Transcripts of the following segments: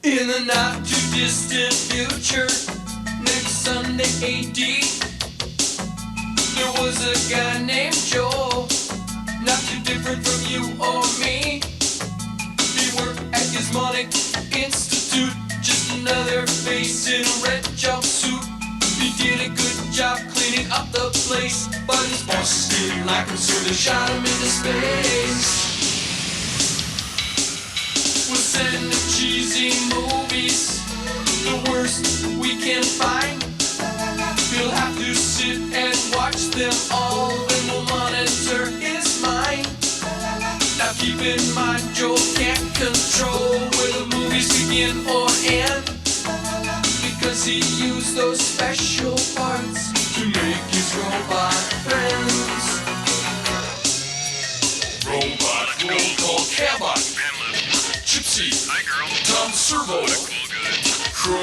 In the not too distant future, next Sunday AD, there was a guy named Joel, not too different from you or me. He worked at Gizmonic Institute, just another face in a red jumpsuit. He did a good job cleaning up the place, but his boss didn't like him, so they shot him into space. We'll send the cheesy movies, the worst we can find. He'll have to sit and watch them all, then we'll monitor his mind. Now keep in mind, Joel can't control where the movies begin or end, because he used those special parts to make his robot friends. Robot, roll call, cabot, Gypsy, hi girl, Tom Servo, Crow.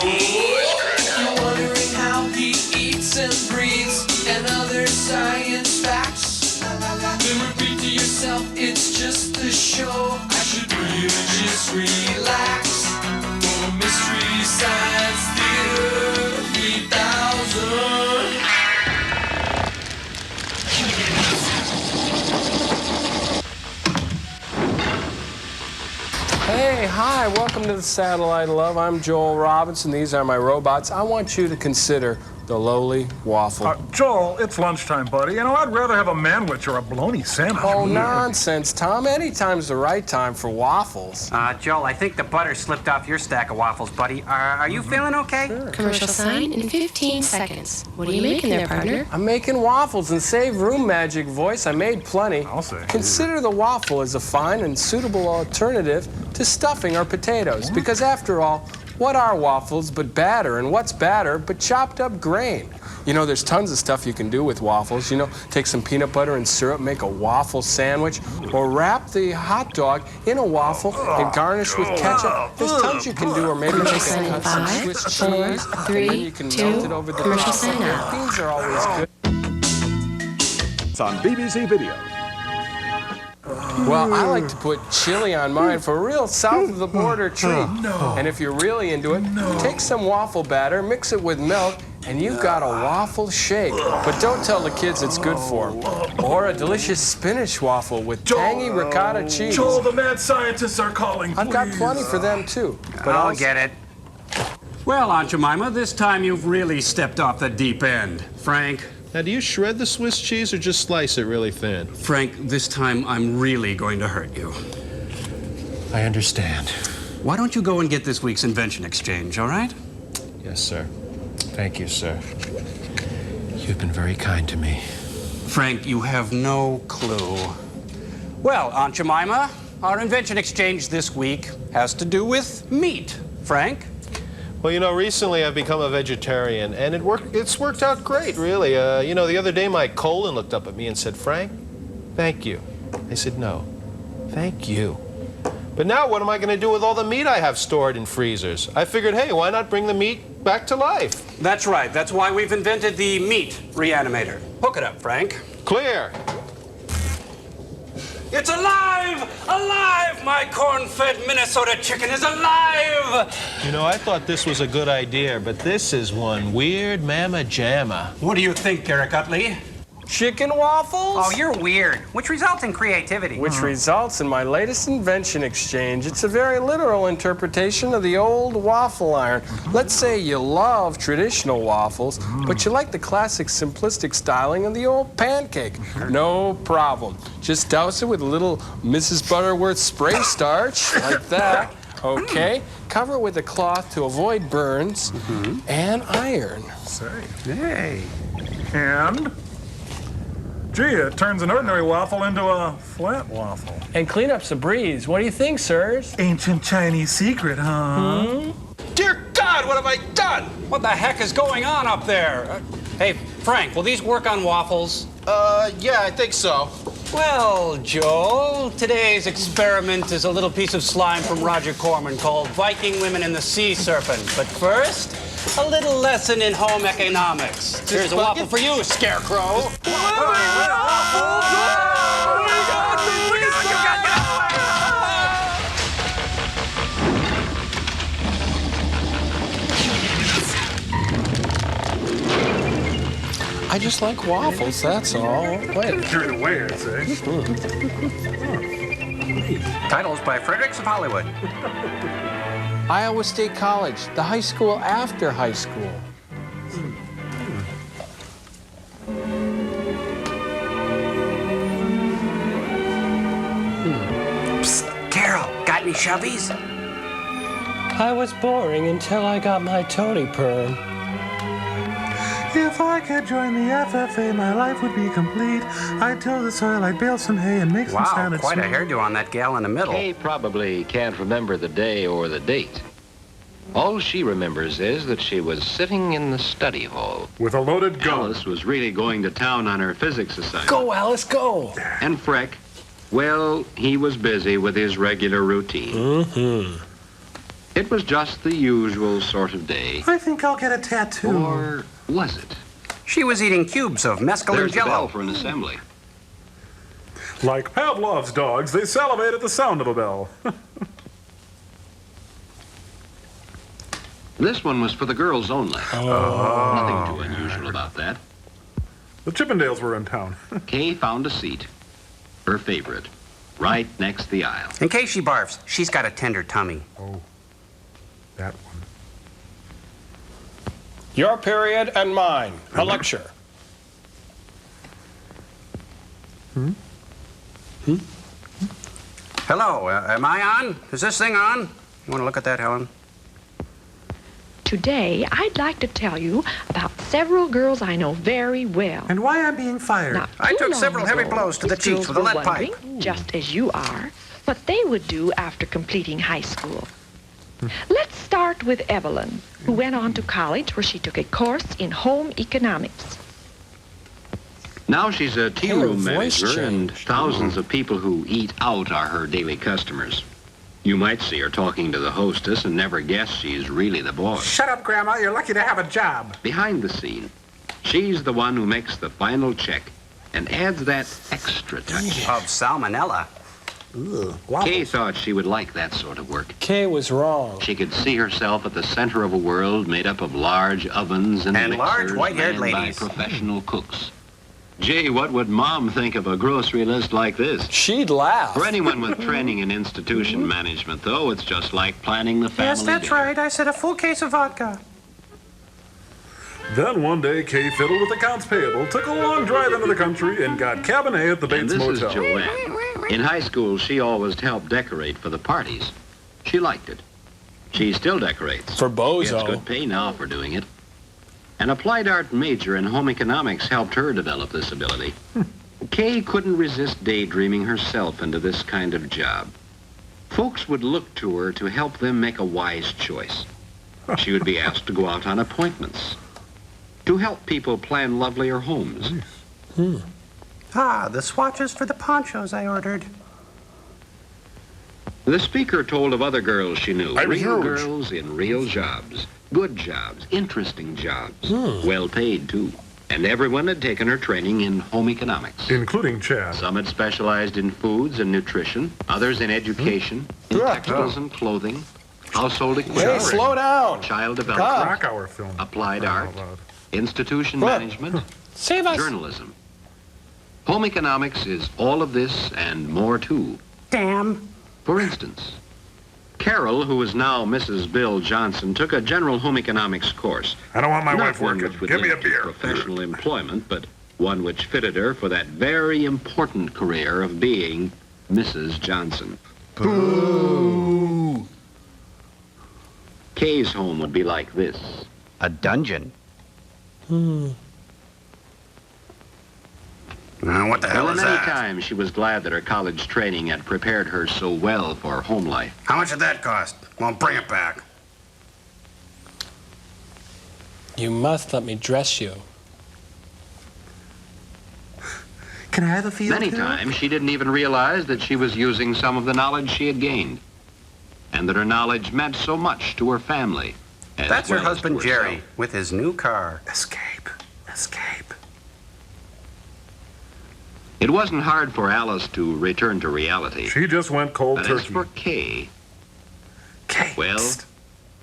You're wondering how he eats and breathes and other science facts. Then repeat to yourself, it's just a show. I should really just relax. For Mystery Science Theater 3000. Hey, hi, welcome to the Satellite Love. I'm Joel Robinson. These are my robots. I want you to consider the lowly waffle. Joel, it's lunchtime, buddy. You know, I'd rather have a manwich or a bologna sandwich. Oh, nonsense, Tom. Anytime's the right time for waffles. Joel, I think the butter slipped off your stack of waffles, buddy. Are you feeling okay? Sure. Commercial sign in 15 seconds. What are you making there, partner? I'm making waffles and save room magic, voice. I made plenty. I'll say. Consider the waffle as a fine and suitable alternative to stuffing or potatoes. Because after all, what are waffles but batter? And what's batter but chopped up grain? You know, there's tons of stuff you can do with waffles. You know, take some peanut butter and syrup, make a waffle sandwich, or wrap the hot dog in a waffle and garnish with ketchup. There's tons you can do, or maybe Commercial make sign in cut some 5, Swiss 4, cheese, and 3, then you can 2, melt it over the commercial top. sign out. Beans are always good. It's on BBC Video. Well, I like to put chili on mine for a real south-of-the-border treat. And if you're really into it, take some waffle batter, mix it with milk, and you've got a waffle shake. But don't tell the kids it's good for them. Or a delicious spinach waffle with tangy ricotta cheese. Joel, the mad scientists are calling. I've got plenty for them, too. But I'll get it. Well, Aunt Jemima, this time you've really stepped off the deep end. Frank? Now, do you shred the Swiss cheese or just slice it really thin? Frank, this time I'm really going to hurt you. I understand. Why don't you go and get this week's invention exchange, all right? Yes, sir. Thank you, sir. You've been very kind to me. Frank, you have no clue. Well, Aunt Jemima, our invention exchange this week has to do with meat. Frank? Well, you know, recently I've become a vegetarian, and it's worked out great, really. You know, the other day my colon looked up at me and said, "Frank, thank you." I said, "No, thank you." But now what am I going to do with all the meat I have stored in freezers? I figured, hey, why not bring the meat back to life? That's right. That's why we've invented the meat reanimator. Hook it up, Frank. Clear. It's alive! Alive! My corn-fed Minnesota chicken is alive! You know, I thought this was a good idea, but this is one weird mamma jamma. What do you think, Garrick Utley? Chicken waffles? Oh, you're weird. Which results in creativity. Which results in my latest invention exchange. It's a very literal interpretation of the old waffle iron. Let's say you love traditional waffles, but you like the classic simplistic styling of the old pancake. No problem. Just douse it with a little Mrs. Butterworth spray starch, like that. Okay. Cover it with a cloth to avoid burns, and iron. Say. Hey. And? Gee, it turns an ordinary waffle into a flat waffle. And cleanup's a breeze. What do you think, sirs? Ancient Chinese secret, huh? Dear God, what have I done? What the heck is going on up there? Hey, Frank, will these work on waffles? Yeah, I think so. Well, Joel, today's experiment is a little piece of slime from Roger Corman called Viking Women and the Sea Serpent. But first, a little lesson in home economics. Here's a waffle for you, Scarecrow. I just like waffles, that's all. Wait. Carried away, I'd say. Titles by Fredericks of Hollywood. Iowa State College, the high school after high school. Psst, Carol, got any shovies? I was boring until I got my Tony perm. If I could join the FFA, my life would be complete. I'd till the soil, I'd bale some hay and make some Wow, salad quite a sweet. hairdo on that gal in the middle. Kay probably can't remember the day or the date. All she remembers is that she was sitting in the study hall. With a loaded gun. Alice was really going to town on her physics assignment. Go, Alice, go! And Freck, well, he was busy with his regular routine. Mm-hmm. It was just the usual sort of day. I think I'll get a tattoo. Or was it? She was eating cubes of mescaline There's the bell jello. for an assembly. Like Pavlov's dogs, they salivate at the sound of a bell. This one was for the girls only. Nothing too unusual about that. The Chippendales were in town. Kay found a seat, her favorite, right next the aisle. In case she barfs, she's got a tender tummy. Oh, that one. Your period and mine. A lecture. Hello, am I on? Is this thing on? You want to look at that, Helen? Today, I'd like to tell you about several girls I know very well. And why I'm being fired. Not I too took long several heavy ago, blows to the these cheeks girls with a were lead pipe. wondering, just as you are, what they would do after completing high school. Let's start with Evelyn, who went on to college where she took a course in home economics. Now she's a tea Her room voice manager, and changed. thousands of people who eat out are her daily customers. You might see her talking to the hostess and never guess she's really the boss. Shut up, Grandma. You're lucky to have a job. Behind the scene, she's the one who makes the final check and adds that extra touch. Of salmonella. Kay thought she would like that sort of work. Kay was wrong. She could see herself at the center of a world made up of large ovens and And large mixers white-haired manned by ladies. professional cooks. Gee, what would Mom think of a grocery list like this? She'd laugh. For anyone with training in institution management, though, it's just like planning the family Yes, that's dinner. right. I said a full case of vodka. Then one day, Kay fiddled with accounts payable, took a long drive into the country, and got cabernet at the And Bates this Motel. is Joanne. In high school, she always helped decorate for the parties. She liked it. She still decorates. For Gets Bozo. good pay now for doing it. An applied art major in home economics helped her develop this ability. Kay couldn't resist daydreaming herself into this kind of job. Folks would look to her to help them make a wise choice. She would be asked to go out on appointments, to help people plan lovelier homes. Ah, the swatches for the ponchos I ordered. The speaker told of other girls she knew, I'm real huge. girls in real jobs, good jobs, interesting jobs, well paid too. And everyone had taken her training in home economics. Including Chad. Some had specialized in foods and nutrition, others in education, in textiles and clothing, household Hey, equipment, slow down. child development, Rock Hour film. applied Oh, art, wow. institution management, Save us. journalism. Home economics is all of this and more too. Damn. For instance, Carol, who is now Mrs. Bill Johnson, took a general home economics course. I don't want my Not wife one working. which would Give me a lead to beer. professional employment, but one which fitted her for that very important career of being Mrs. Johnson. Boo. Kay's home would be like this. A dungeon. What the hell Well, is many that? times she was glad that her college training had prepared her so well for home life. How much did that cost? Well, bring it back. You must let me dress you. Can I have a feel Many too? times she didn't even realize that she was using some of the knowledge she had gained, and that her knowledge meant so much to her family. as That's her well as husband, to herself. Jerry, with his new car. Escape. Escape. It wasn't hard for Alice to return to reality. She just went cold But as turkey. for Kay, Kate. well,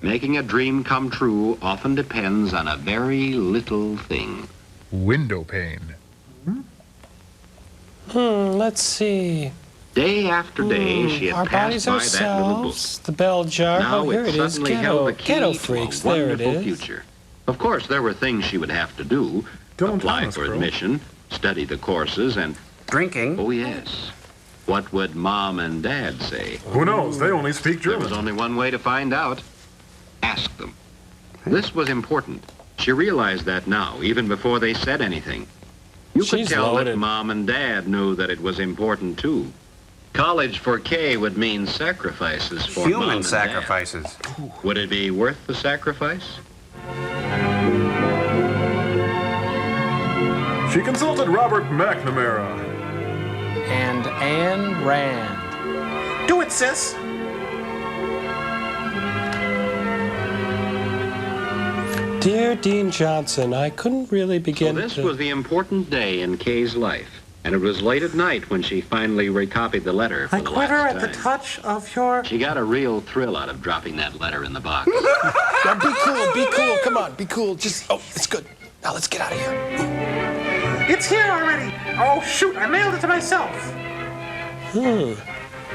making a dream come true often depends on a very little thing. window pane. Let's see. Day after day, she Our had passed bodies by that little book. ourselves, the bell jar. Now Oh, here it it is. suddenly held the Ghetto key freaks. to a There it wonderful is. future. Of course, there were things she would have to do. Apply for admission, study the courses, and... Drinking. Oh, yes. What would Mom and Dad say? Who knows? They only speak There German. was only one way to find out. Ask them. This was important. She realized that now, even before they said anything. You could She's tell loaded. that Mom and Dad knew that it was important, too. College for Kay would mean sacrifices for Mom Human and sacrifices. Dad. Would it be worth the sacrifice? She consulted Robert McNamara. And Anne Rand. Do it, sis. Dear Dean Johnson, I couldn't really begin So this to... was the important day in Kay's life. And it was late at night when she finally recopied the letter for I the quiver last at the time. touch of your... She got a real thrill out of dropping that letter in the box. Now be cool, be cool. Come on, be cool. Just, oh, it's good. Now let's get out of here. It's here already. Oh, shoot, I mailed it to myself.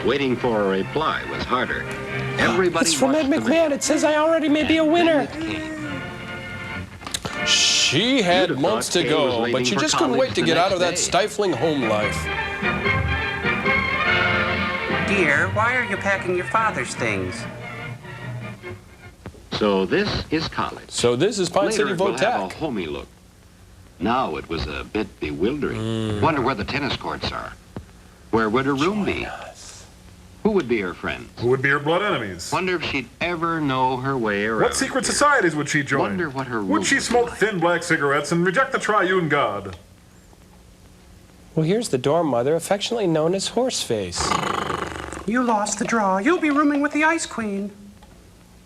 Waiting for a reply was harder. Everybody It's from Ed watched the McMahon. It says I already may be a winner. She had You'd have months thought to Kay was go, leaving but she for just couldn't college wait to the get out next of that day. stifling home life. Dear, why are you packing your father's things? So this is college. So this is Pine Later City it will have a Votac. homey look. Now it was a bit bewildering. Wonder where the tennis courts are. Where would her room be? Who would be her friends? Who would be her blood enemies? Wonder if she'd ever know her way around. What secret here. societies would she join? Wonder what her room Would she would be smoke like. thin black cigarettes and reject the triune God? Well, here's the dorm mother, affectionately known as Horseface. You lost the draw. You'll be rooming with the Ice Queen.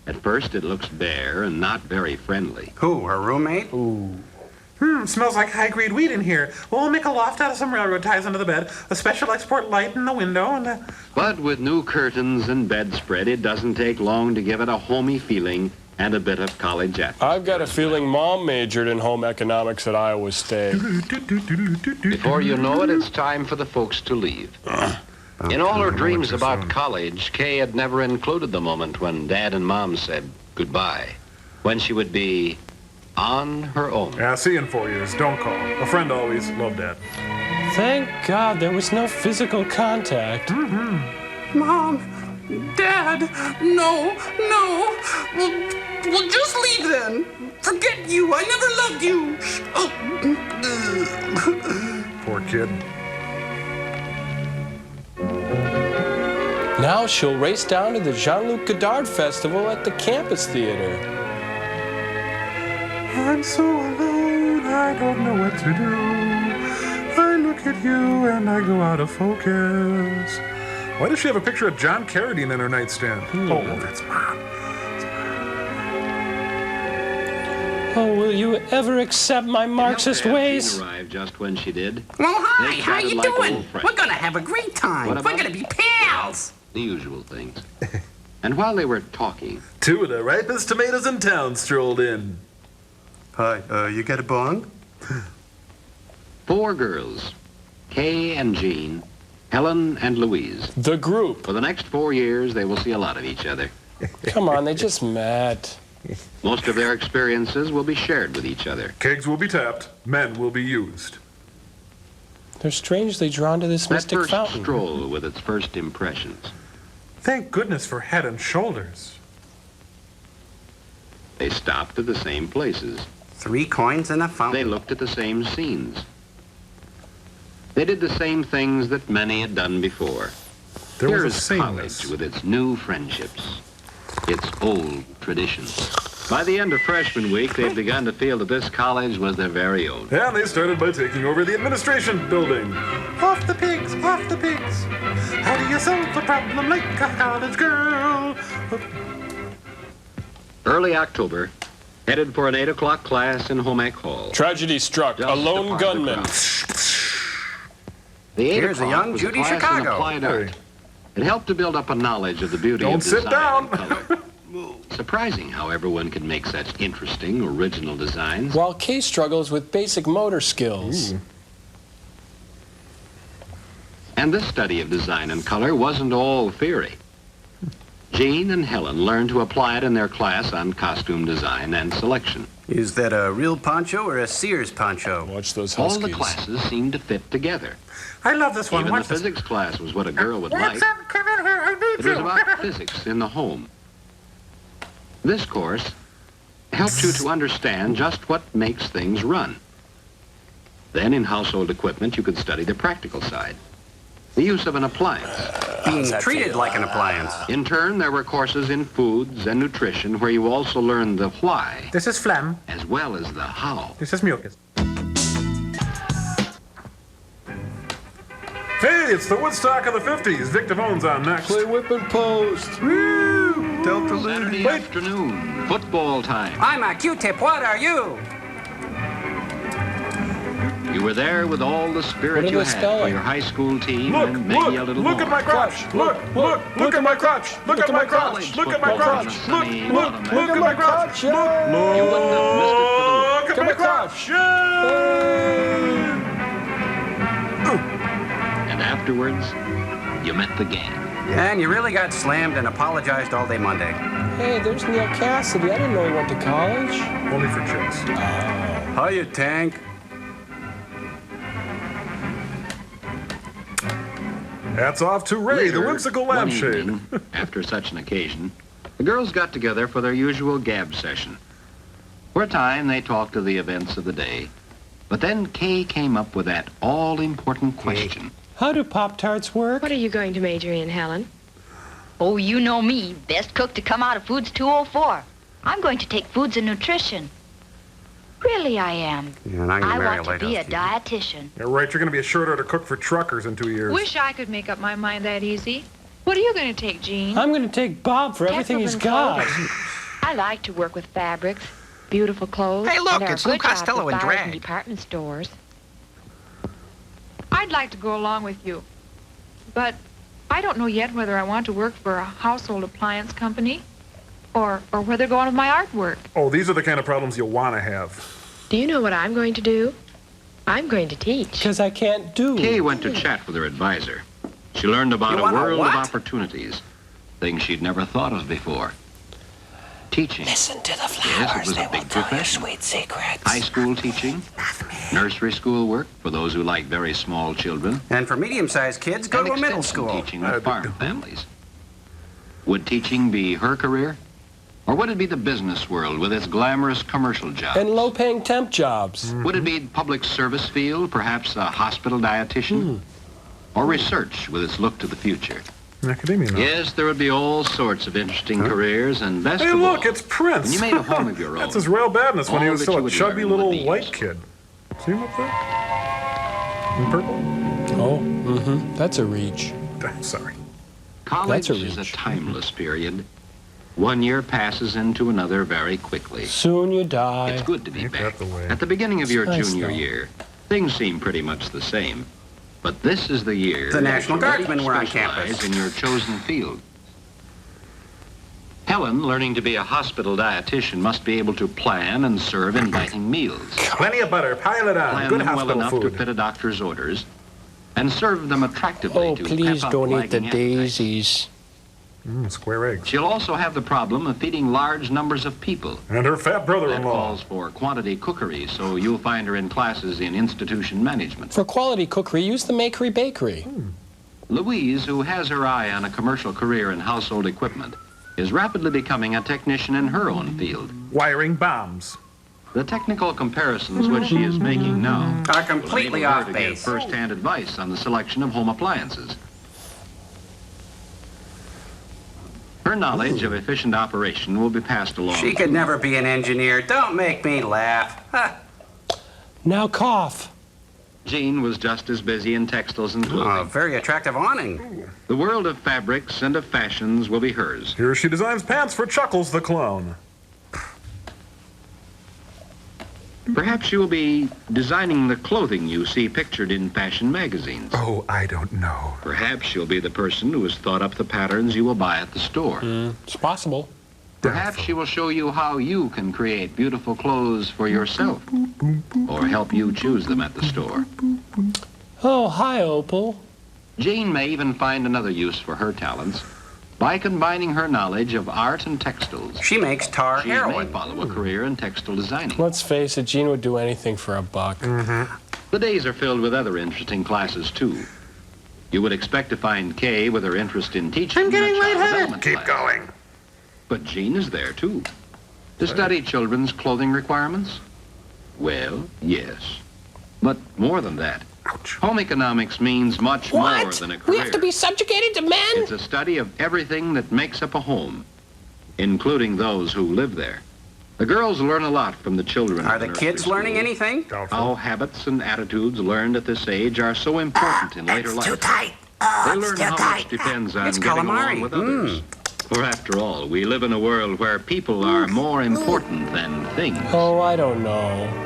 At first it looks bare and not very friendly. Who, her roommate? Smells like high-grade weed in here. We'll make a loft out of some railroad ties under the bed, a special export light in the window, and But with new curtains and bedspread, it doesn't take long to give it a homey feeling and a bit of college atmosphere. I've got a feeling Mom majored in home economics at Iowa State. Before you know it, it's time for the folks to leave. In all her dreams about college, Kay had never included the moment when Dad and Mom said goodbye, when she would be on her own. Yeah, see you in 4 years. Don't call. A friend always. Love, Dad. Thank God there was no physical contact. Mom, Dad, no. Well, just leave then. Forget you. I never loved you. Poor kid. Now she'll race down to the Jean-Luc Godard Festival at the campus theater. I'm so alone, I don't know what to do. I look at you and I go out of focus. Why does she have a picture of John Carradine in her nightstand? Oh, that's Mom. Oh, will you ever accept my Marxist Jean ways? arrived just when she did. Well, hi. They How chatted you like doing? old friends. We're gonna have a great time. What We're about gonna be pals. The usual things. And while they were talking, Two of the ripest tomatoes in town strolled in. Hi, you got a bong? 4 girls, Kay and Jean, Helen and Louise. The group. For the next 4 years, they will see a lot of each other. Come on, they just met. Most of their experiences will be shared with each other. Kegs will be tapped. Men will be used. They're strangely drawn to this That mystic first fountain. stroll with its first impressions. Thank goodness for Head and Shoulders. They stopped at the same places. 3 coins and a They fountain. looked at the same scenes. They did the same things that many had done before. There Here was a is sameness. college with its new friendships, its old traditions. By the end of freshman week, they'd begun to feel that this college was their very own. And they started by taking over the administration building. Off the pigs, off the pigs. How do you solve the problem like a college girl? Early October, headed for an 8 o'clock class in Home Ec Hall. Tragedy struck. Just A lone apart the gunman. crowd. The 8 Here's a o'clock young was Judy class in Chicago. applied art. It helped to build up a knowledge of the beauty Don't of sit design down. and color. Surprising how everyone can make such interesting, original designs. While Kay struggles with basic motor skills. And this study of design and color wasn't all theory. Jean and Helen learned to apply it in their class on costume design and selection. Is that a real poncho or a Sears poncho? Watch those All huskies. the classes seemed to fit together. I love this one. Even Watch the this. physics class was what a girl would like. Come in here. I need It was you. about physics in the home. This course helped you to understand just what makes things run. Then in household equipment, you could study the practical side. The use of an appliance. Being treated like an appliance. In turn, there were courses in foods and nutrition where you also learned the why, This is phlegm. as well as the how. This is mucus. Hey, it's the Woodstock of the 50s. Vic Devone's on next. Play whip and post. Woo! Delta Saturday afternoon, football time. I'm a Q-tip. What are you? You were there with all the spirit What are you they had for spelling? your high school team Look, and maybe a look, little look more. at my crotch. Look at my crotch. Look at my crotch. Look at my crotch. Look at my crotch. You wouldn't have missed it for the world. Look at my crotch. And afterwards, you met the gang. And you really got slammed and apologized all day Monday. Hey, there's Neil Cassidy. I didn't know he went to college. Only for chicks. Hiya, Tank. Hats off to Ray, the Later, whimsical one lampshade. evening, after such an occasion, the girls got together for their usual gab session. For a time, they talked of the events of the day. But then Kay came up with that all-important question. How do Pop-Tarts work? What are you going to major in, Helen? Oh, you know me. Best cook to come out of Foods 204. I'm going to take Foods and Nutrition. Really, I am. Yeah, and I'm gonna I marry want to be a dietitian. You're right, you're going to be a short order cook for truckers in 2 years. Wish I could make up my mind that easy. What are you going to take, Jean? I'm going to take Bob for everything he's got. I like to work with fabrics, beautiful clothes. Hey, look, and there are it's Lou good jobs Costello with in buyers drag. department stores. I'd like to go along with you, but I don't know yet whether I want to work for a household appliance company or whether go on with my artwork. Oh, these are the kind of problems you'll want to have. Do you know what I'm going to do? I'm going to teach. Because I can't do. Kay went to chat with her advisor. She learned about You a want a world what? of opportunities, things she'd never thought of before. Teaching. Listen to the Yes, flowers. it was They a will big tell you profession. sweet secrets. High school teaching, nursery school work for those who like very small children, And for medium-sized kids, go and to a middle extension school. teaching with farm families. Would teaching be her career? Or would it be the business world with its glamorous commercial jobs? And low-paying temp jobs. Would it be public service field, perhaps a hospital dietitian? Or research with its look to the future? Academia now. Yes, there would be all sorts of interesting careers, and best Hey, of all, look, it's Prince. when you made a home of your own. That's his real badness when he all was that still you a would chubby learn would little be white kid. See him up there? In purple? Oh, that's a reach. Sorry. College That's a is a reach. timeless period. 1 year passes into another very quickly. Soon you die. It's good to be Ain't back. that the way? At the beginning of your nice, junior though. year, things seem pretty much the same. But this is the year The that National you're ready Guardsmen to were on specialize campus. in your chosen field. Helen, learning to be a hospital dietitian, must be able to plan and serve inviting meals. Plenty of butter. Pile it on. Plan Good them well hospital enough to food. fit a doctor's orders, and serve them attractively Oh, to please pep up don't eat the lagging appetite. daisies. Square eggs. She'll also have the problem of feeding large numbers of people. And her fat That brother-in-law. calls for quantity cookery, so you'll find her in classes in institution management. For quality cookery, use the Makery Bakery. Louise, who has her eye on a commercial career in household equipment, is rapidly becoming a technician in her own field. Wiring bombs. The technical comparisons which she is making now Are will completely enable her off to give base. first-hand advice on the selection of home appliances. Her knowledge of efficient operation will be passed along. She could never be an engineer. Don't make me laugh. Now cough. Jean was just as busy in textiles and clothing. Oh, very attractive awning. The world of fabrics and of fashions will be hers. Here she designs pants for Chuckles the clown. Perhaps she will be designing the clothing you see pictured in fashion magazines. Oh, I don't know. Perhaps she'll be the person who has thought up the patterns you will buy at the store. It's possible. Perhaps she will show you how you can create beautiful clothes for yourself, or help you choose them at the store. Oh, hi, Opal. Jane may even find another use for her talents by combining her knowledge of art and textiles. She makes tar She heroin. may follow a career in textile designing. Let's face it, Jean would do anything for a buck. The days are filled with other interesting classes, too. You would expect to find Kay with her interest in teaching. I'm getting in a child lightheaded. development Keep class. going. But Jean is there, too. To study children's clothing requirements? Well, yes. But more than that. Home economics means much more than a career. We have to be subjugated to men? It's a study of everything that makes up a home, including those who live there. The girls learn a lot from the children. Are the kids learning anything? How habits and attitudes learned at this age are so important in later life. too tight. They learn how much depends on It's getting calamari. along with others. For after all, we live in a world where people are more important than things. Oh, I don't know.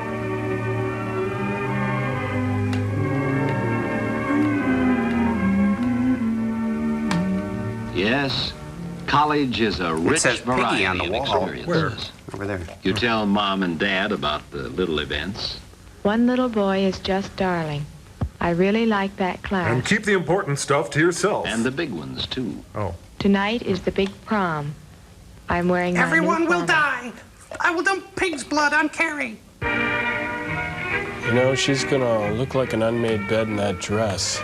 Yes, college is a rich says Piggy variety on the of wall. experiences. Over there. You tell Mom and Dad about the little events. One little boy is just darling. I really like that class. And keep the important stuff to yourself. And the big ones, too. Oh. Tonight is the big prom. I'm wearing my Everyone new will prom. die. I will dump pig's blood on Carrie. You know, she's gonna look like an unmade bed in that dress.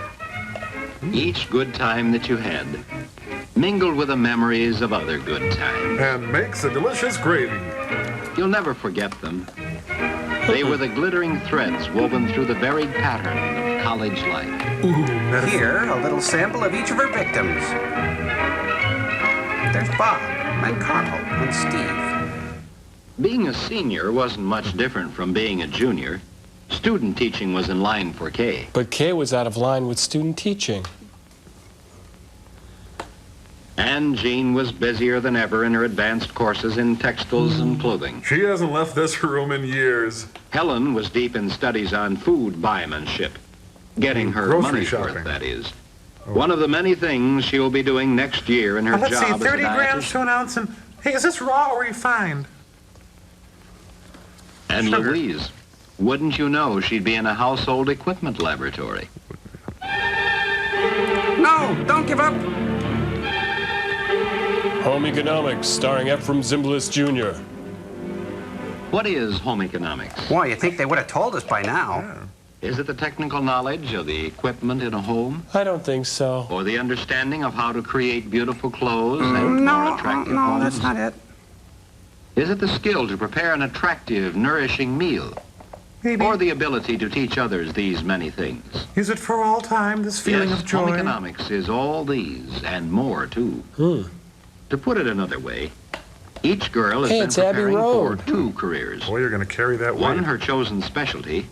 Each good time that you had, mingled with the memories of other good times. And makes a delicious gravy. You'll never forget them. They were the glittering threads woven through the varied pattern of college life. Here, a little sample of each of her victims. There's Bob, and Carl, and Steve. Being a senior wasn't much different from being a junior. Student teaching was in line for Kay. But Kay was out of line with student teaching. And Jean was busier than ever in her advanced courses in textiles and clothing. She hasn't left this room in years. Helen was deep in studies on food buymanship. Getting her Grocery money's shopping. worth, that is. One of the many things she will be doing next year in her Let's job see, as a 30 grams dietitian. to an ounce. And hey, is this raw or refined? And Sugar. Louise, wouldn't you know she'd be in a household equipment laboratory? No, don't give up. Home Economics, starring Ephraim Zimbalist Jr. What is home economics? Boy, you'd think they would have told us by now. Is it the technical knowledge of the equipment in a home? I don't think so. Or the understanding of how to create beautiful clothes and more attractive no, homes? that's not it. Is it the skill to prepare an attractive, nourishing meal? Maybe. Or the ability to teach others these many things? Is it for all time, this feeling Yes, of joy? home economics is all these and more, too. To put it another way, each girl has Hey, been it's Abbey preparing for Road. 2 careers. Boy, you're going to carry that One, weight. her chosen specialty.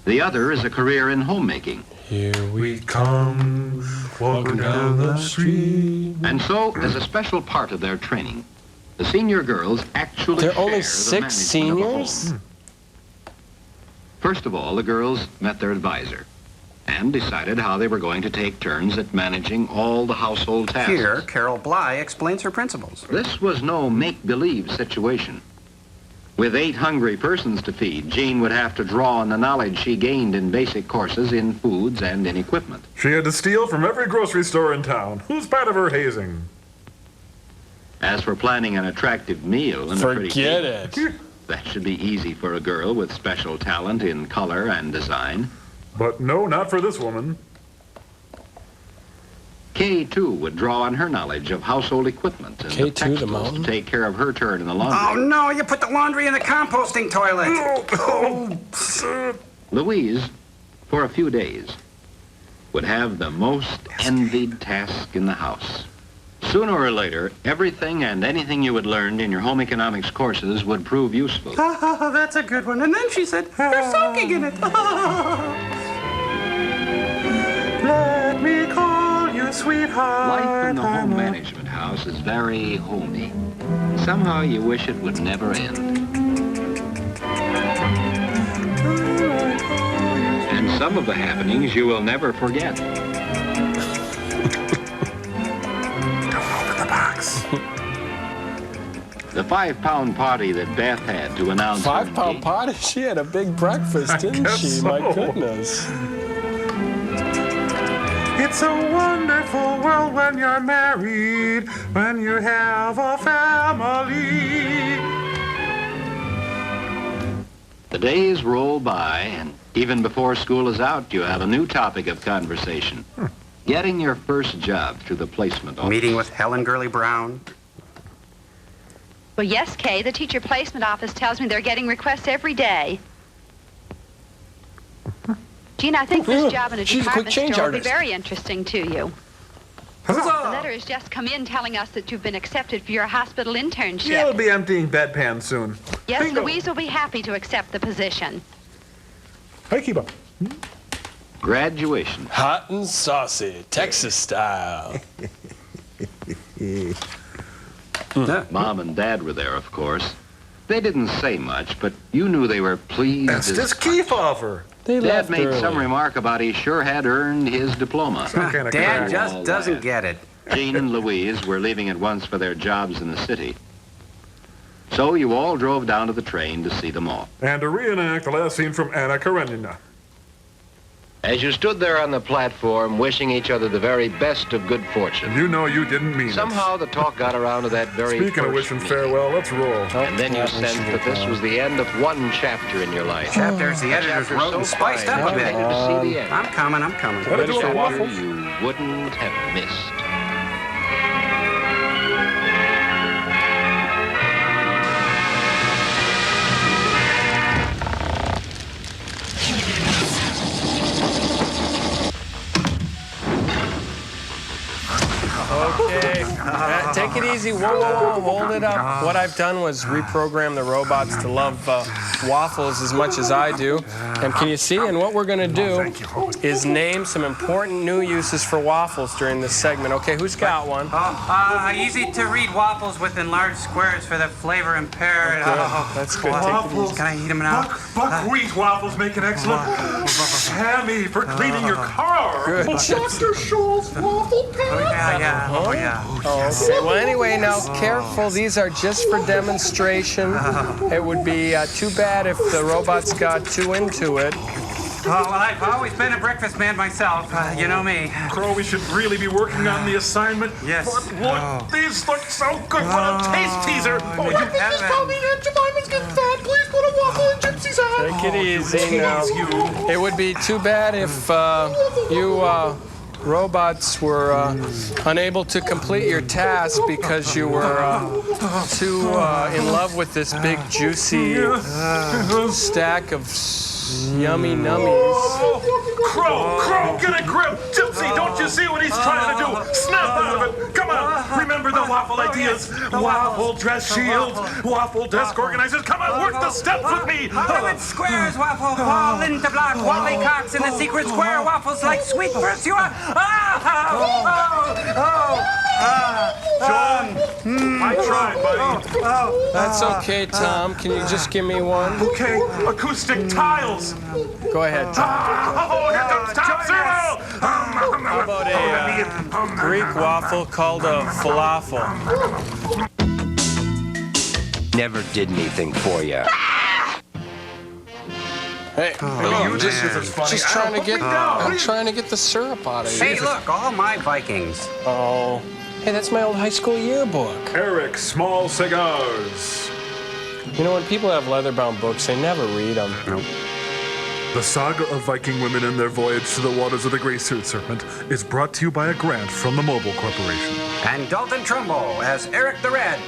The other is a career in homemaking. Here we Come walking down the street. And so, as a special part of their training, the senior girls actually There are share only the 6 management of a seniors? home. First of all, the girls met their advisor and decided how they were going to take turns at managing all the household tasks. Here, Carol Bly explains her principles. This was no make-believe situation. With 8 hungry persons to feed, Jean would have to draw on the knowledge she gained in basic courses in foods and in equipment. She had to steal from every grocery store in town. Who's part of her hazing? As for planning an attractive meal and a pretty Forget table, it. that should be easy for a girl with special talent in color and design. But no, not for this woman. Kay, too, would draw on her knowledge of household equipment and Kay, the too, the textiles mountain? to take care of her turn in the Oh, laundry. no, you put the laundry in the composting toilet. Louise, for a few days, would have the most envied task in the house. Sooner or later, everything and anything you had learned in your home economics courses would prove useful. Oh, that's a good one. And then she said, "You're soaking in it." Let me call you sweetheart. Life in the home management house is very homey. Somehow you wish it would never end. And some of the happenings you will never forget. The 5-pound party that Beth had to announce her 5-pound party? She had a big breakfast, didn't she? So. My goodness. It's a wonderful world when you're married, when you have a family. The days roll by, and even before school is out, you have a new topic of conversation. Getting your first job through the placement office. Meeting with Helen Gurley Brown. Well, yes, Kay. The teacher placement office tells me they're getting requests every day. Gene, I think this job in a she's a quick department change store will be artist. very interesting to you. The letter has just come in telling us that you've been accepted for your hospital internship. You'll be emptying bedpans soon. Yes, Bingo. Louise will be happy to accept the position. Hey, keep up. Graduation. Hot and saucy, Texas style. Mom and Dad were there, of course. They didn't say much, but you knew they were pleased. That's as this Kiefer. Dad made some remark about he sure had earned his diploma. Dad just doesn't get it. Jean and Louise were leaving at once for their jobs in the city. So you all drove down to the train to see them off. And to reenact the last scene from Anna Karenina. As you stood there on the platform, wishing each other the very best of good fortune. You know you didn't mean Somehow the talk got around to that very Speaking of first wishing meeting. farewell, let's roll. And then you sensed that this was the end of one chapter in your life. Chapters the editors wrote and spiced up a bit. To see the end. I'm coming, I'm coming. What do Chapter waffles? you wouldn't have missed. Okay, take it easy. Whoa, whoa, whoa, hold it up. What I've done was reprogram the robots to love waffles as much as I do. And can you see? And what we're going to do is name some important new uses for waffles during this segment. Okay, who's got one? Easy to read waffles with enlarged squares for the flavor impaired. That's good. Waffles. Can I eat them now? Buckwheat waffles make an excellent Sammy for cleaning your car. Good. Dr. Scholl's waffle pad. Okay, well, anyway, now careful. These are just for demonstration. It would be too bad if the robots got too into it. Oh, well, I've always been a breakfast man myself. You know me. Crow, we should really be working on the assignment. Yes. But look, these look so good. What a taste teaser. Oh, you please tell me Aunt Jemima's getting fat. Please put a waffle in Gypsy's house. Take it easy now. It would be too bad if you robots were unable to complete your task because you were too in love with this big, juicy stack of yummy nummies. Crow, get a grip. Gypsy, don't you see what he's trying to do? Snap out of it. Come on. Remember the waffle ideas. Waffle dress shields. Waffle desk organizers. Come on, work the steps with me. With squares, waffle fall into block, Wally Cox in the secret square, waffles like sweet pursuer. John, I tried, buddy. That's okay, Tom. Can you just give me one? Okay, acoustic tiles. Go ahead, Tom. Oh, here comes Tom Zero. How about a Greek waffle called a falafel? Never did anything for you. Hey, you just trying to get. I'm trying to get the syrup out of you. Hey, look, all my Vikings. Oh, hey, that's my old high school yearbook. Eric, small cigars. You know, when people have leather-bound books, they never read them. Nope. The saga of Viking women and their voyage to the waters of the Grey Serpent is brought to you by a grant from the Mobile Corporation. And Dalton Trumbo as Eric the Red.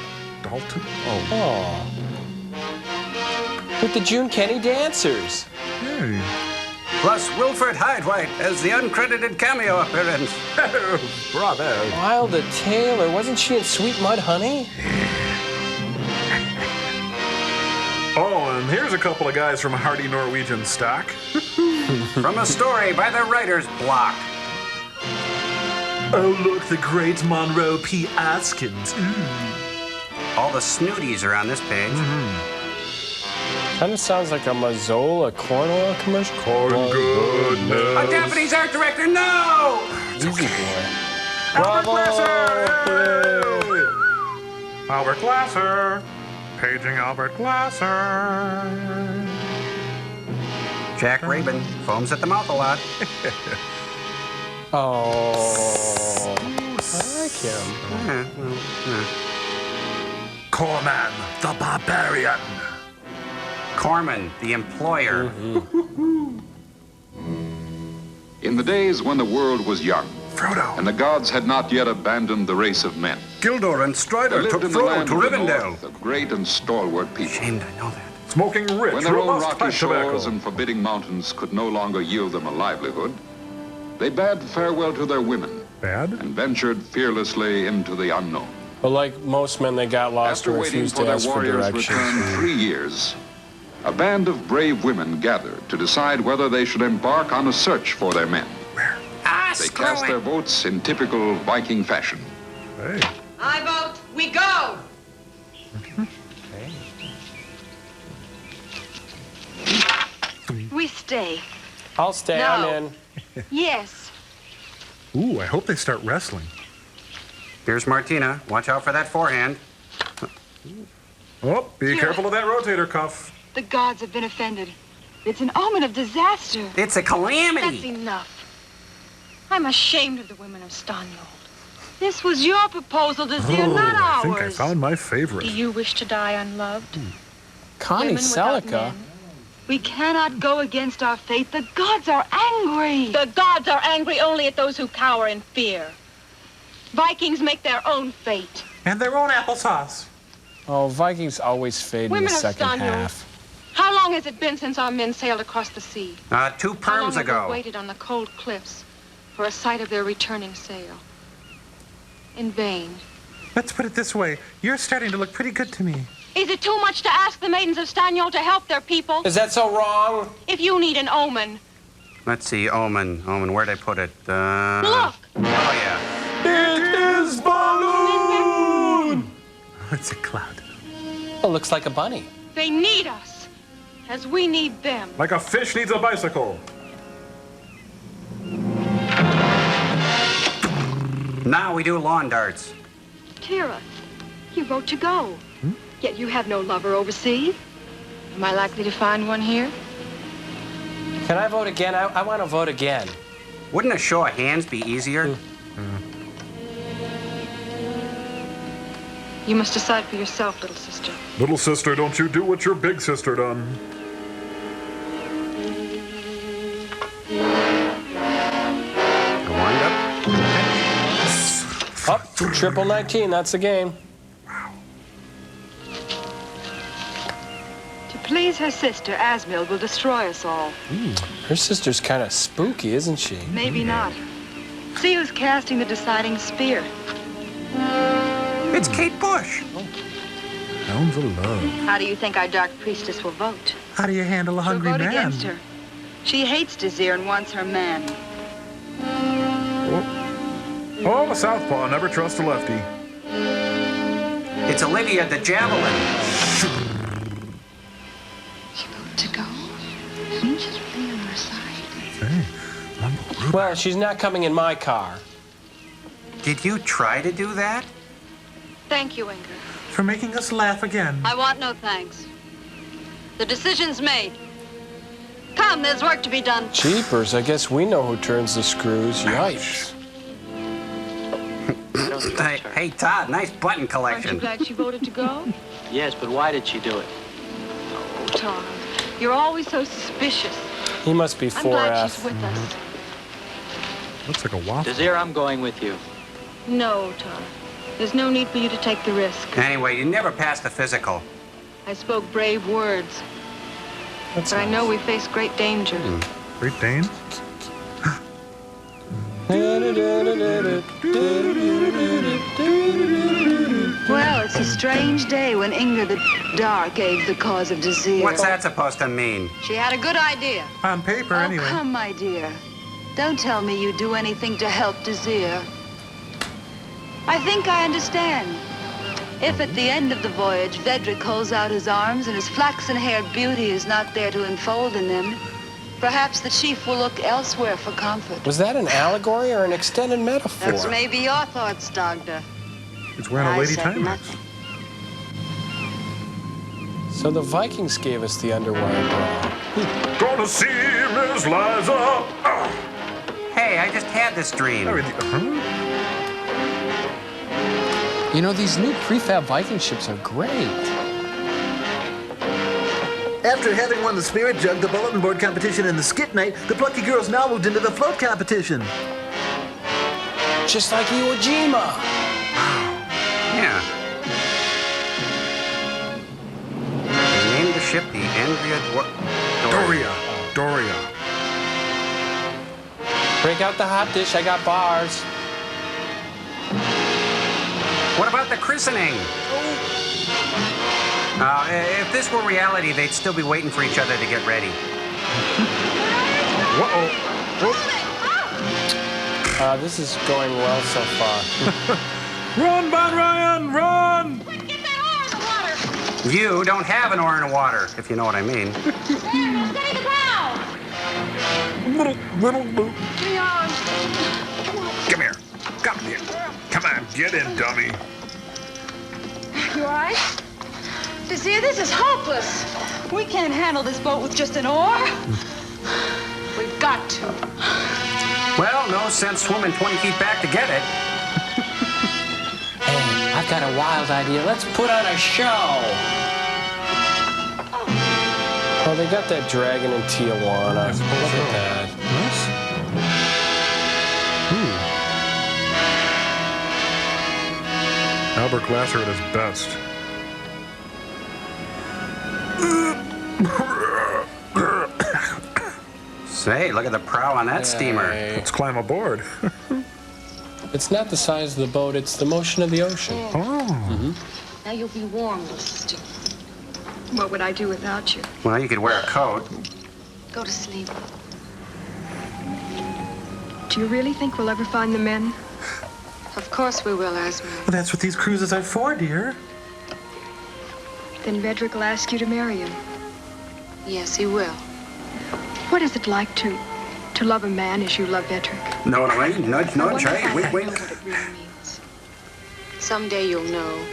Dalton? Oh. With the June Kenny dancers. Hey. Plus Wilfred Hydewhite as the uncredited cameo appearance. Bravo. Wilda Taylor, wasn't she in Sweet Mud Honey? Oh, and here's a couple of guys from Hardy Norwegian stock. From a story by the writer's block. Oh, look, the great Monroe P. Askins. All the snooties are on this page. Kind of sounds like a Mazzola corn oil commercial. Corn goodness. A Japanese art director, no! Easy boy. Albert Bravo! Glasser! Albert Glasser. Paging Albert Glasser. Jack Rabin foams at the mouth a lot. Oh, I like him. Corman, the barbarian. Corman, the employer. In the days when the world was young, Frodo, and the gods had not yet abandoned the race of men, Gildor and there Strider lived took in the Frodo land to of the Rivendell. north a great and stalwart people. Shamed I know that. smoking rich, When their own robust rocky pipe tobacco. shores and forbidding mountains could no longer yield them a livelihood, they bade farewell to their women and ventured fearlessly into the unknown. But like most men, they got lost After and waiting refused for to their ask for warriors' directions. return 3 years, a band of brave women gathered to decide whether they should embark on a search for their men. They cast their votes in typical Viking fashion. Hey. I vote we go. We stay. I'll stay. No. I'm in. Yes. Ooh, I hope they start wrestling. Here's Martina. Watch out for that forehand. Oh, be careful of that rotator cuff. The gods have been offended. It's an omen of disaster. It's a calamity. That's enough. I'm ashamed of the women of Stanyold. This was your proposal, Desir, not I ours. think I found my favorite. Do you wish to die unloved? Connie Women without Selica. men. We cannot go against our fate. The gods are angry. The gods are angry only at those who cower in fear. Vikings make their own fate. And their own applesauce. Oh, Vikings always fade in Women the of second Stanyold. half. How long has it been since our men sailed across the sea? 2 How long perms have ago. we waited on the cold cliffs for a sight of their returning sail? In vain. Let's put it this way. You're starting to look pretty good to me. Is it too much to ask the maidens of Stanyold to help their people? Is that so wrong? If you need an omen, Let's see, Omen. Omen, where'd I put it? look! Oh, yeah. It is balloon! It's a cloud. It looks like a bunny. They need us, as we need them. Like a fish needs a bicycle. Now we do lawn darts. Tira, you vote to go. Yet you have no lover overseas. Am I likely to find one here? Can I vote again? I want to vote again. Wouldn't a show of hands be easier? You must decide for yourself, little sister. Little sister, don't you do what your big sister done. Wind up. Up, triple 19, that's the game. To please her sister, Asmild will destroy us all. Her sister's kind of spooky, isn't she? Maybe not. See who's casting the deciding spear. It's Kate Bush. Hounds of love. How do you think our dark priestess will vote? How do you handle a She'll hungry vote man? against her. She hates Desir and wants her man. Oh, a southpaw, never trust a lefty. It's Olivia the Javelin. To go? She's really on our side. Hey, Well, she's not coming in my car. Did you try to do that? Thank you, Inger. For making us laugh again. I want no thanks. The decision's made. Come, there's work to be done. Jeepers, I guess we know who turns the screws. Yikes. Hey, Todd, nice button Aren't collection. you glad she voted to go? Yes, but why did she do it? Oh, Tom, you're always so suspicious. He must be I'm glad 4F. she's with us. looks like a waffle. Desir, I'm going with you. No, Tom. There's no need for you to take the risk. Anyway, you never passed the physical. I spoke brave words. That's But I know we face great danger. Great Dane? Well, it's a strange day when Inger the Dark gave the cause of Desir. What's that supposed to mean? She had a good idea. On paper, Oh, anyway. come, my dear. Don't tell me you do anything to help Desir. I think I understand. If at the end of the voyage, Vedrick holds out his arms and his flaxen-haired beauty is not there to enfold in them, perhaps the chief will look elsewhere for comfort. Was that an allegory or an extended metaphor? That's maybe your thoughts, Doctor. He's wearing a I Lady said Timex. nothing. So the Vikings gave us the underwire bra. Gonna see Miss Liza. Hey, I just had this dream. You know, these new prefab Viking ships are great. After having won the Spirit Jug, the Bulletin Board competition, and the Skit Night, the Plucky Girls now moved into the float competition. Just like Iwo Jima. Yeah. They named the ship the Doria. Break out the hot dish, I got bars. What about the christening? If this were reality, they'd still be waiting for each other to get ready. This is going well so far. Run, Bon Ryan, run! You don't have an oar in the water, if you know what I mean. Little Luke. Come here. Come here. Come on, get in, dummy. You all right? Desir, this is hopeless. We can't handle this boat with just an oar. We've got to. Well, no sense swimming 20 feet back to get it. Hey, I've got a wild idea. Let's put on a show. Oh, they got that dragon in Tijuana. Look at that. Albert Glasser at his best. Say, look at the prow on that steamer. Let's climb aboard. It's not the size of the boat, it's the motion of the ocean. Oh. Now you'll be warm. What would I do without you? Well, you could wear a coat. Go to sleep. Do you really think we'll ever find the men? Of course we will, Asma. Well, that's what these cruises are for, dear. Then Vedrick will ask you to marry him. Yes, he will. What is it like to love a man as you love Vedrick? No, wait, nudge, hey, wait. What it really means. Someday you'll know.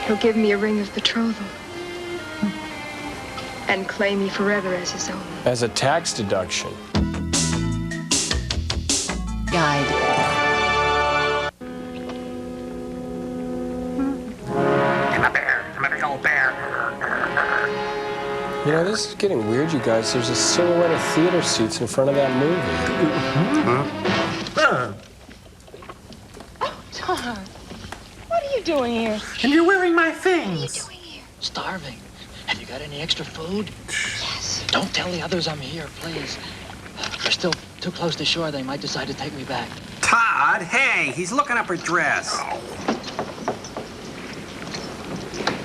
He'll give me a ring of betrothal and claim me forever as his own. As a tax deduction. Guide. I'm a bear. I'm a big old bear. You know, this is getting weird, you guys. There's a silhouette of theater seats in front of that movie. Oh, Tom. What are you doing here? And you're wearing my things. What are you doing here? Starving. Have you got any extra food? Yes. Don't tell the others I'm here, please. We're still too close to shore. They might decide to take me back. Todd, hey, he's looking up her dress.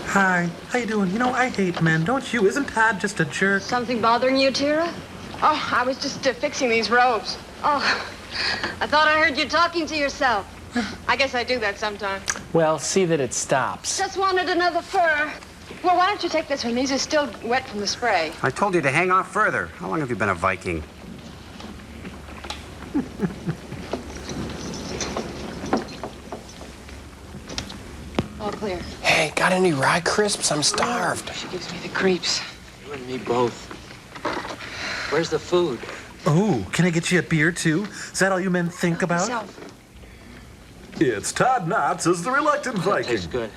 Hi, how you doing? You know, I hate men, don't you? Isn't Todd just a jerk? Something bothering you, Tira? Oh, I was just fixing these robes. Oh, I thought I heard you talking to yourself. I guess I do that sometimes. Well, see that it stops. Just wanted another fur. Well, why don't you take this one? These are still wet from the spray. I told you to hang off further. How long have you been a Viking? All clear. Hey, got any rye crisps? I'm starved. She gives me the creeps. You and me both. Where's the food? Oh, can I get you a beer, too? Is that all you men think about? Yourself. It's Todd Knotts as the reluctant Viking. Tastes good.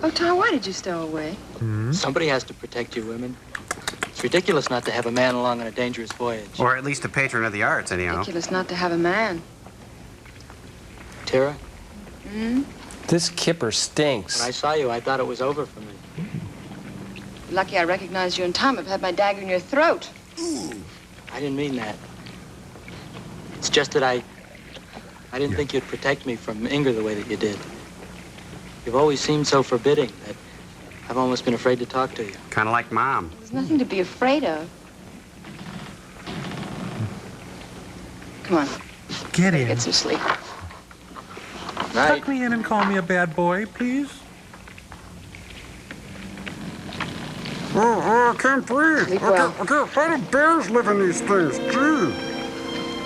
Oh, Tom, why did you stow away? Somebody has to protect you women. It's ridiculous not to have a man along on a dangerous voyage. Or at least a patron of the arts, anyhow. Ridiculous not to have a man. Tara, Hmm? This kipper stinks. when I saw you, I thought it was over for me. Lucky I recognized you in time. I've had my dagger in your throat. I didn't mean that. It's just that I didn't think you'd protect me from Inger the way that you did. You've always seemed so forbidding that I've almost been afraid to talk to you. Kind of like Mom. There's nothing to be afraid of. Come on. Get in. Get some sleep. Tuck me in and call me a bad boy, please. Oh, I can't breathe. Sleep well. How do bears live in these things? Gee.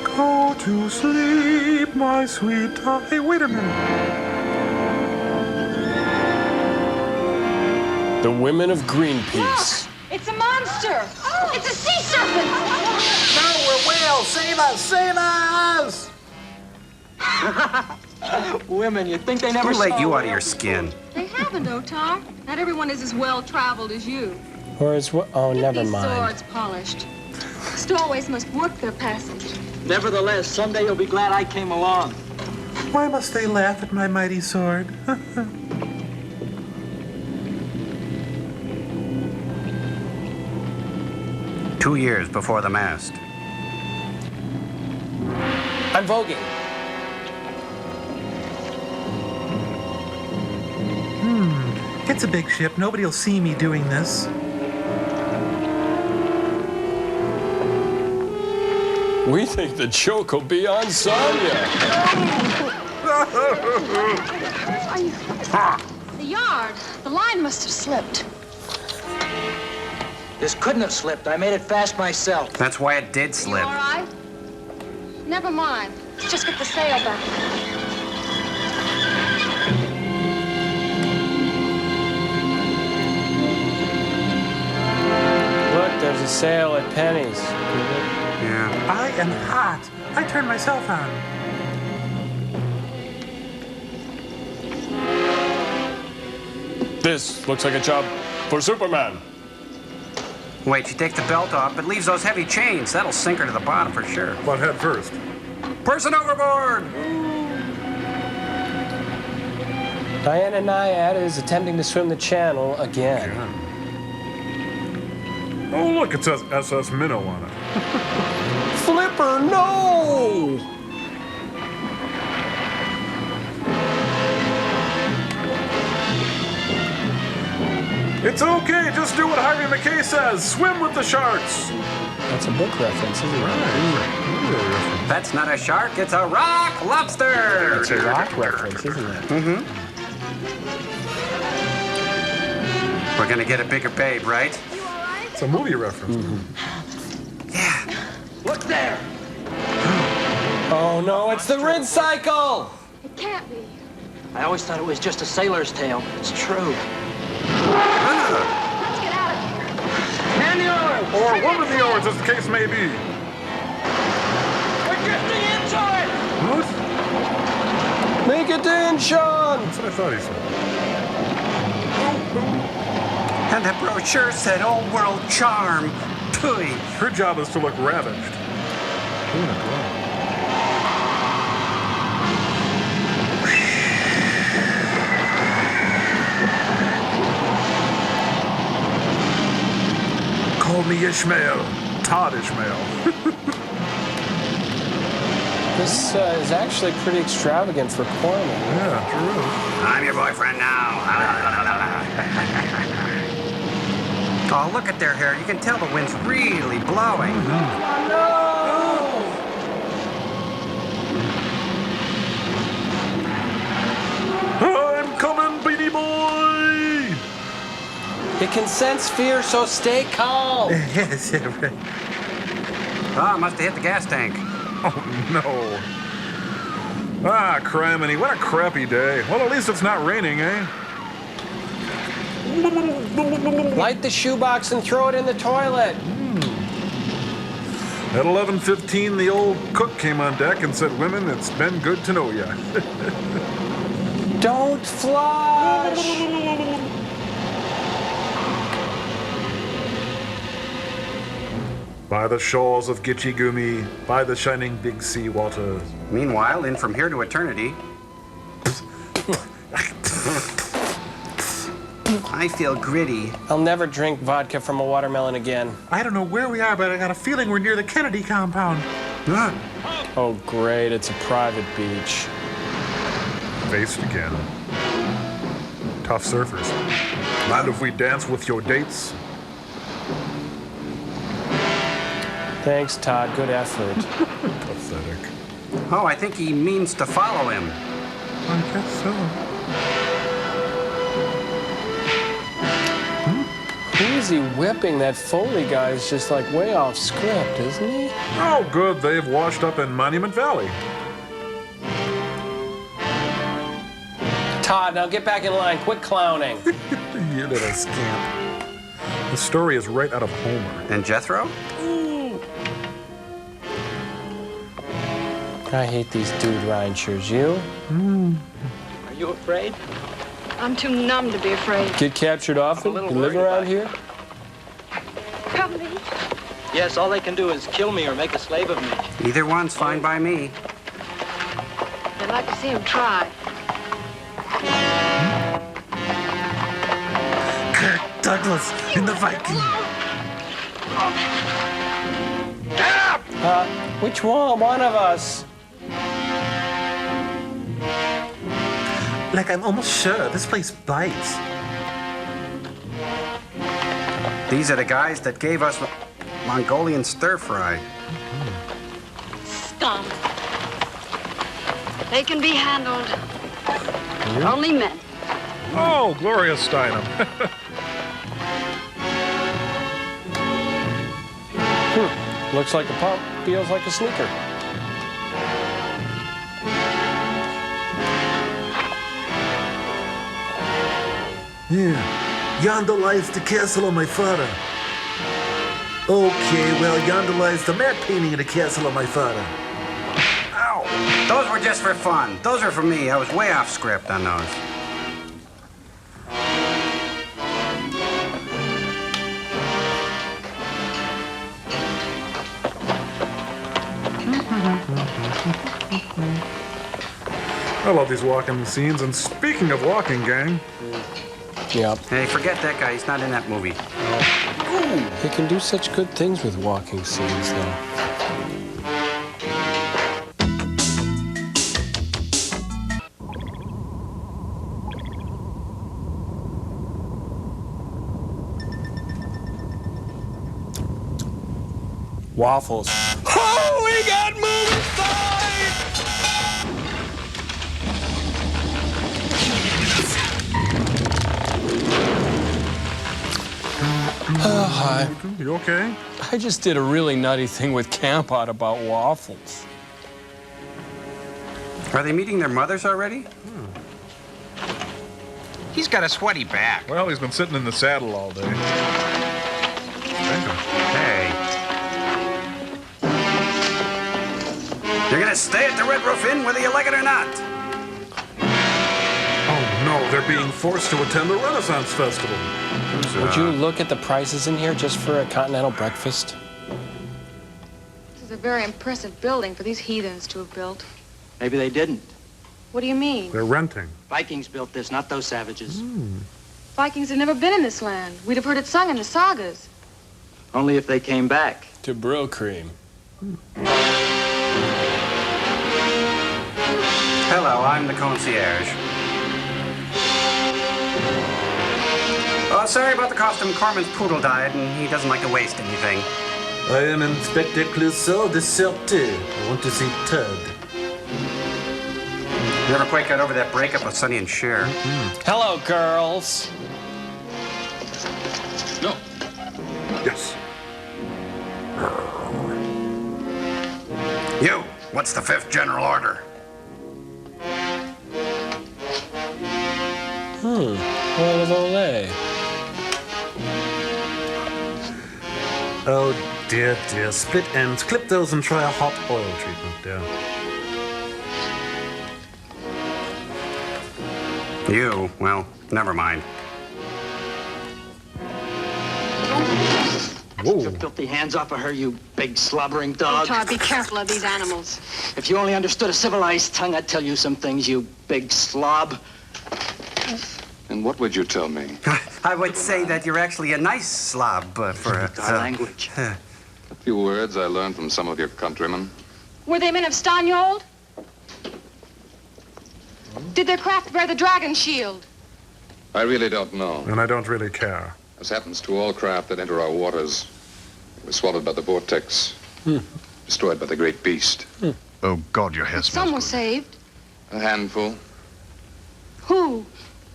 Go to sleep, my sweet. Hey, wait a minute. The women of Greenpeace. It's a monster! Oh, it's a sea serpent! No, we're whales! Save us! Save us! Women, you'd think they never Who let saw you a out of your whale. skin? They haven't, Otar. Not everyone is as well-traveled as you. Or is what? Oh, never These mind. swords polished. Stowaways must work their passage. Nevertheless, someday you'll be glad I came along. Why must they laugh at my mighty sword? 2 years before the mast. I'm voguing. It's a big ship. Nobody'll see me doing this. We think the joke will be on Sonya. The yard. The line must have slipped. This couldn't have slipped. I made it fast myself. That's why it did You slip. all right? Never mind. Let's just get the sail back. Look, there's a sale at Penny's. Yeah. I am hot. I turned myself on. This looks like a job for Superman. Wait, she takes the belt off, but leaves those heavy chains. That'll sink her to the bottom for sure. But head first. Person overboard! Diana Nyad is attempting to swim the channel again. Oh, look, it says SS Minnow on it. Flipper, no! It's okay, just do what Harvey McKay says. Swim with the sharks. That's a book reference, isn't it? That's not a shark, it's a rock lobster! It's a rock reference, isn't it? Mm-hmm. We're gonna get a bigger babe, right? It's a movie reference. Yeah. Look there! Oh no, it's the rid cycle! It can't be. I always thought it was just a sailor's tale. It's true. Let's get out of here. Man the oars! Or woman the oars, as the case may be. We're drifting into it! What? Make it in, Sean! That's what I thought he said. And the brochure said old world charm. Pooey. Her job is to look ravaged. Call me Ishmael. Todd Ishmael. This is actually pretty extravagant for Corman. Yeah, true. I'm your boyfriend now. Oh, look at their hair. You can tell the wind's really blowing. I'm coming, baby boy! It can sense fear, so stay calm. Yes, yeah, right. Oh, must have hit the gas tank. Oh, no. Ah, criminy, what a crappy day. Well, at least it's not raining, eh? Light the shoebox and throw it in the toilet. At 11:15, the old cook came on deck and said, "Women, it's been good to know ya." Don't flush! By the shores of Gitchigumi, by the shining big sea waters. Meanwhile, in From Here to Eternity, I feel gritty. I'll never drink vodka from a watermelon again. I don't know where we are, but I got a feeling we're near the Kennedy compound. Oh, great, it's a private beach. Faced again. Tough surfers. Mind if we dance with your dates? Thanks, Todd. Good effort. Pathetic. Oh, I think he means to follow him. I guess so. Who is he whipping? That Foley guy is just like way off script, isn't he? Oh, good. They've washed up in Monument Valley. Todd, now get back in line. Quit clowning. You little scamp. The story is right out of Homer. And Jethro? I hate these dude Reinschers. You? Are you afraid? I'm too numb to be afraid. Get captured often? You live around here? Come me. Yes, all they can do is kill me or make a slave of me. Either one's fine by me. I'd like to see him try. Kirk Douglas in the Viking. Which one? One of us. Like, I'm almost sure this place bites. These are the guys that gave us Mongolian stir-fry. Scum. They can be handled. They're only men. Oh, Gloria Steinem. Looks like a pump, feels like a sneaker. Yeah, yonder lies the castle of my father. Okay, well, yonder lies the matte painting of the castle of my father. Ow! Those were just for fun. Those are for me. I was way off script on those. I love these walking scenes, and speaking of walking, gang. Yep. Hey, forget that guy. He's not in that movie. They can do such good things with walking scenes, though. Waffles. Oh, we got moving side! Hi. You okay? I just did a really nutty thing with Camp out about waffles. Are they meeting their mothers already? He's got a sweaty back. Well, he's been sitting in the saddle all day. Hey. You're gonna stay at the Red Roof Inn whether you like it or not. Oh no, they're being forced to attend the Renaissance Festival. Would you look at the prices in here just for a continental breakfast? This is a very impressive building for these heathens to have built. Maybe they didn't. What do you mean? They're renting. Vikings built this, not those savages. Vikings have never been in this land. We'd have heard it sung in the sagas. Only if they came back. To Brill Cream. Hello, I'm the concierge. Oh, sorry about the costume. Corman's poodle died, and he doesn't like to waste anything. I am Inspector Clouseau de Serpent. I want to see Todd. Never quite got over that breakup with Sonny and Cher. Hello, girls. No. Yes. You, what's the 5th general order? Oil of Olay. Oh dear, dear. Split ends. Clip those and try a hot oil treatment, dear. You, well, never mind. Whoa. Your filthy hands off of her, you big slobbering dog. Oh, Todd, be careful of these animals. If you only understood a civilized tongue, I'd tell you some things, you big slob. And what would you tell me? I would say that you're actually a nice slob for a... Our language. A few words I learned from some of your countrymen. Were they men of Stanyhold? Did their craft bear the dragon shield? I really don't know. And I don't really care. As happens to all craft that enter our waters, it was swallowed by the vortex, destroyed by the great beast. Oh, God, your hair smells Some were saved. A handful. Who?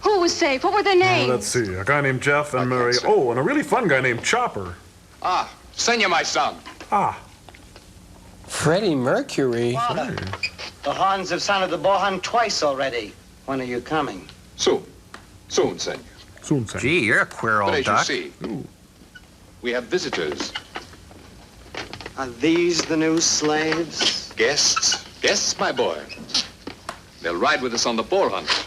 Who was saved? What were their names? Let's see. A guy named Jeff and Murray. Oh, and a really fun guy named Chopper. Ah, Senya, my son. Ah. Freddie Mercury. Father, the horns have sounded the Bohan twice already. When are you coming? Soon. Soon, senor. Soon, senor. Gee, you're a queer old But as duck. you see, we have visitors. Are these the new slaves? Guests. Guests, my boy. They'll ride with us on the boar hunt.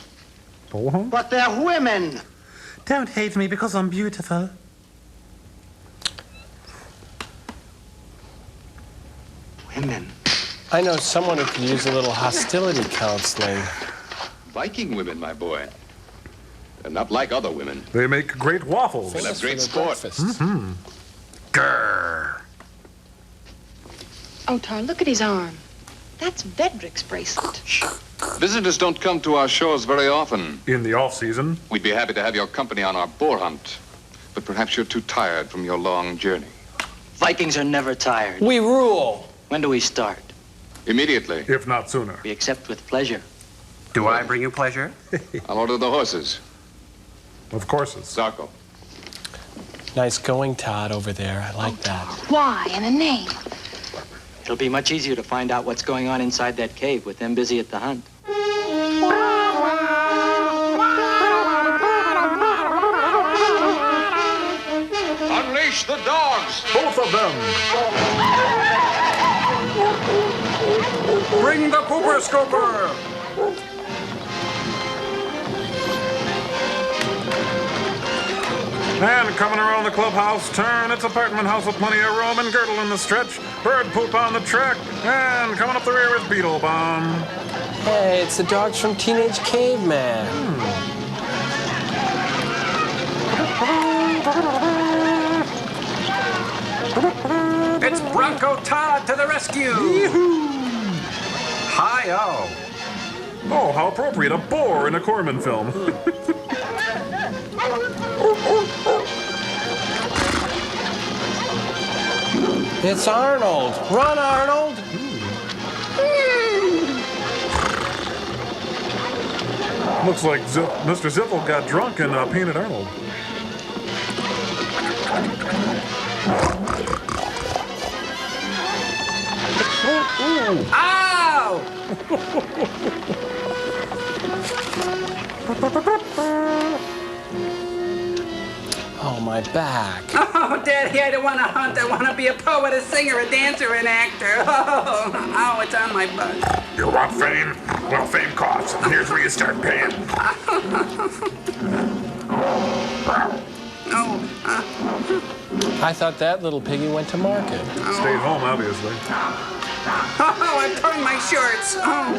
Boar hunt? But they're women. Don't hate me because I'm beautiful. Women. I know someone who could use a little hostility counseling. Viking women, my boy. They're not like other women. They make great waffles. They'll have great sport. Mm-hmm. Grrr. Otar, look at his arm. That's Vedric's bracelet. Visitors don't come to our shores very often. In the off-season. We'd be happy to have your company on our boar hunt. But perhaps you're too tired from your long journey. Vikings are never tired. We rule. When do we start? Immediately. If not sooner. We accept with pleasure. Do I bring you pleasure? I'll order the horses. Of course it's. Zarko. Nice going, Todd, over there. I like that. Why in a name? It'll be much easier to find out what's going on inside that cave with them busy at the hunt. Unleash the dogs! Both of them! Bring the pooper scooper! And coming around the clubhouse turn, it's apartment house with plenty of room and girdle in the stretch. Bird poop on the track. And coming up the rear is Beetle Bomb. Hey, it's the dogs from Teenage Caveman. It's Bronco Todd to the rescue! Hi-oh! Oh, how appropriate. A boar in a Corman film. It's Arnold. Run, Arnold. Looks like Mr. Ziffel got drunk and painted Arnold. Ow! Oh, my back. Oh, Daddy, I don't want to hunt. I want to be a poet, a singer, a dancer, an actor. Oh, it's on my butt. You want fame? Well, fame costs. Here's where you start paying. I thought that little piggy went to market. Stayed home, obviously. Oh, I'm torn my shorts. Oh.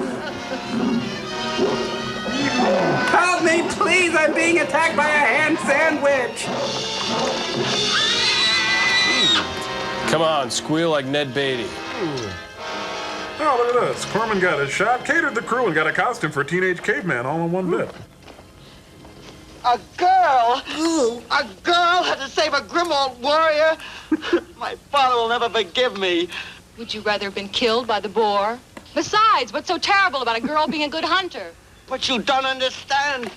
Help me, please. I'm being attacked by a ham sandwich. Come on, squeal like Ned Beatty. Oh, look at this. Corman got his shot, catered the crew, and got a costume for Teenage Caveman all in one bit. A girl? A girl had to save a grim old warrior? My father will never forgive me. Would you rather have been killed by the boar? Besides, what's so terrible about a girl being a good hunter? But you don't understand.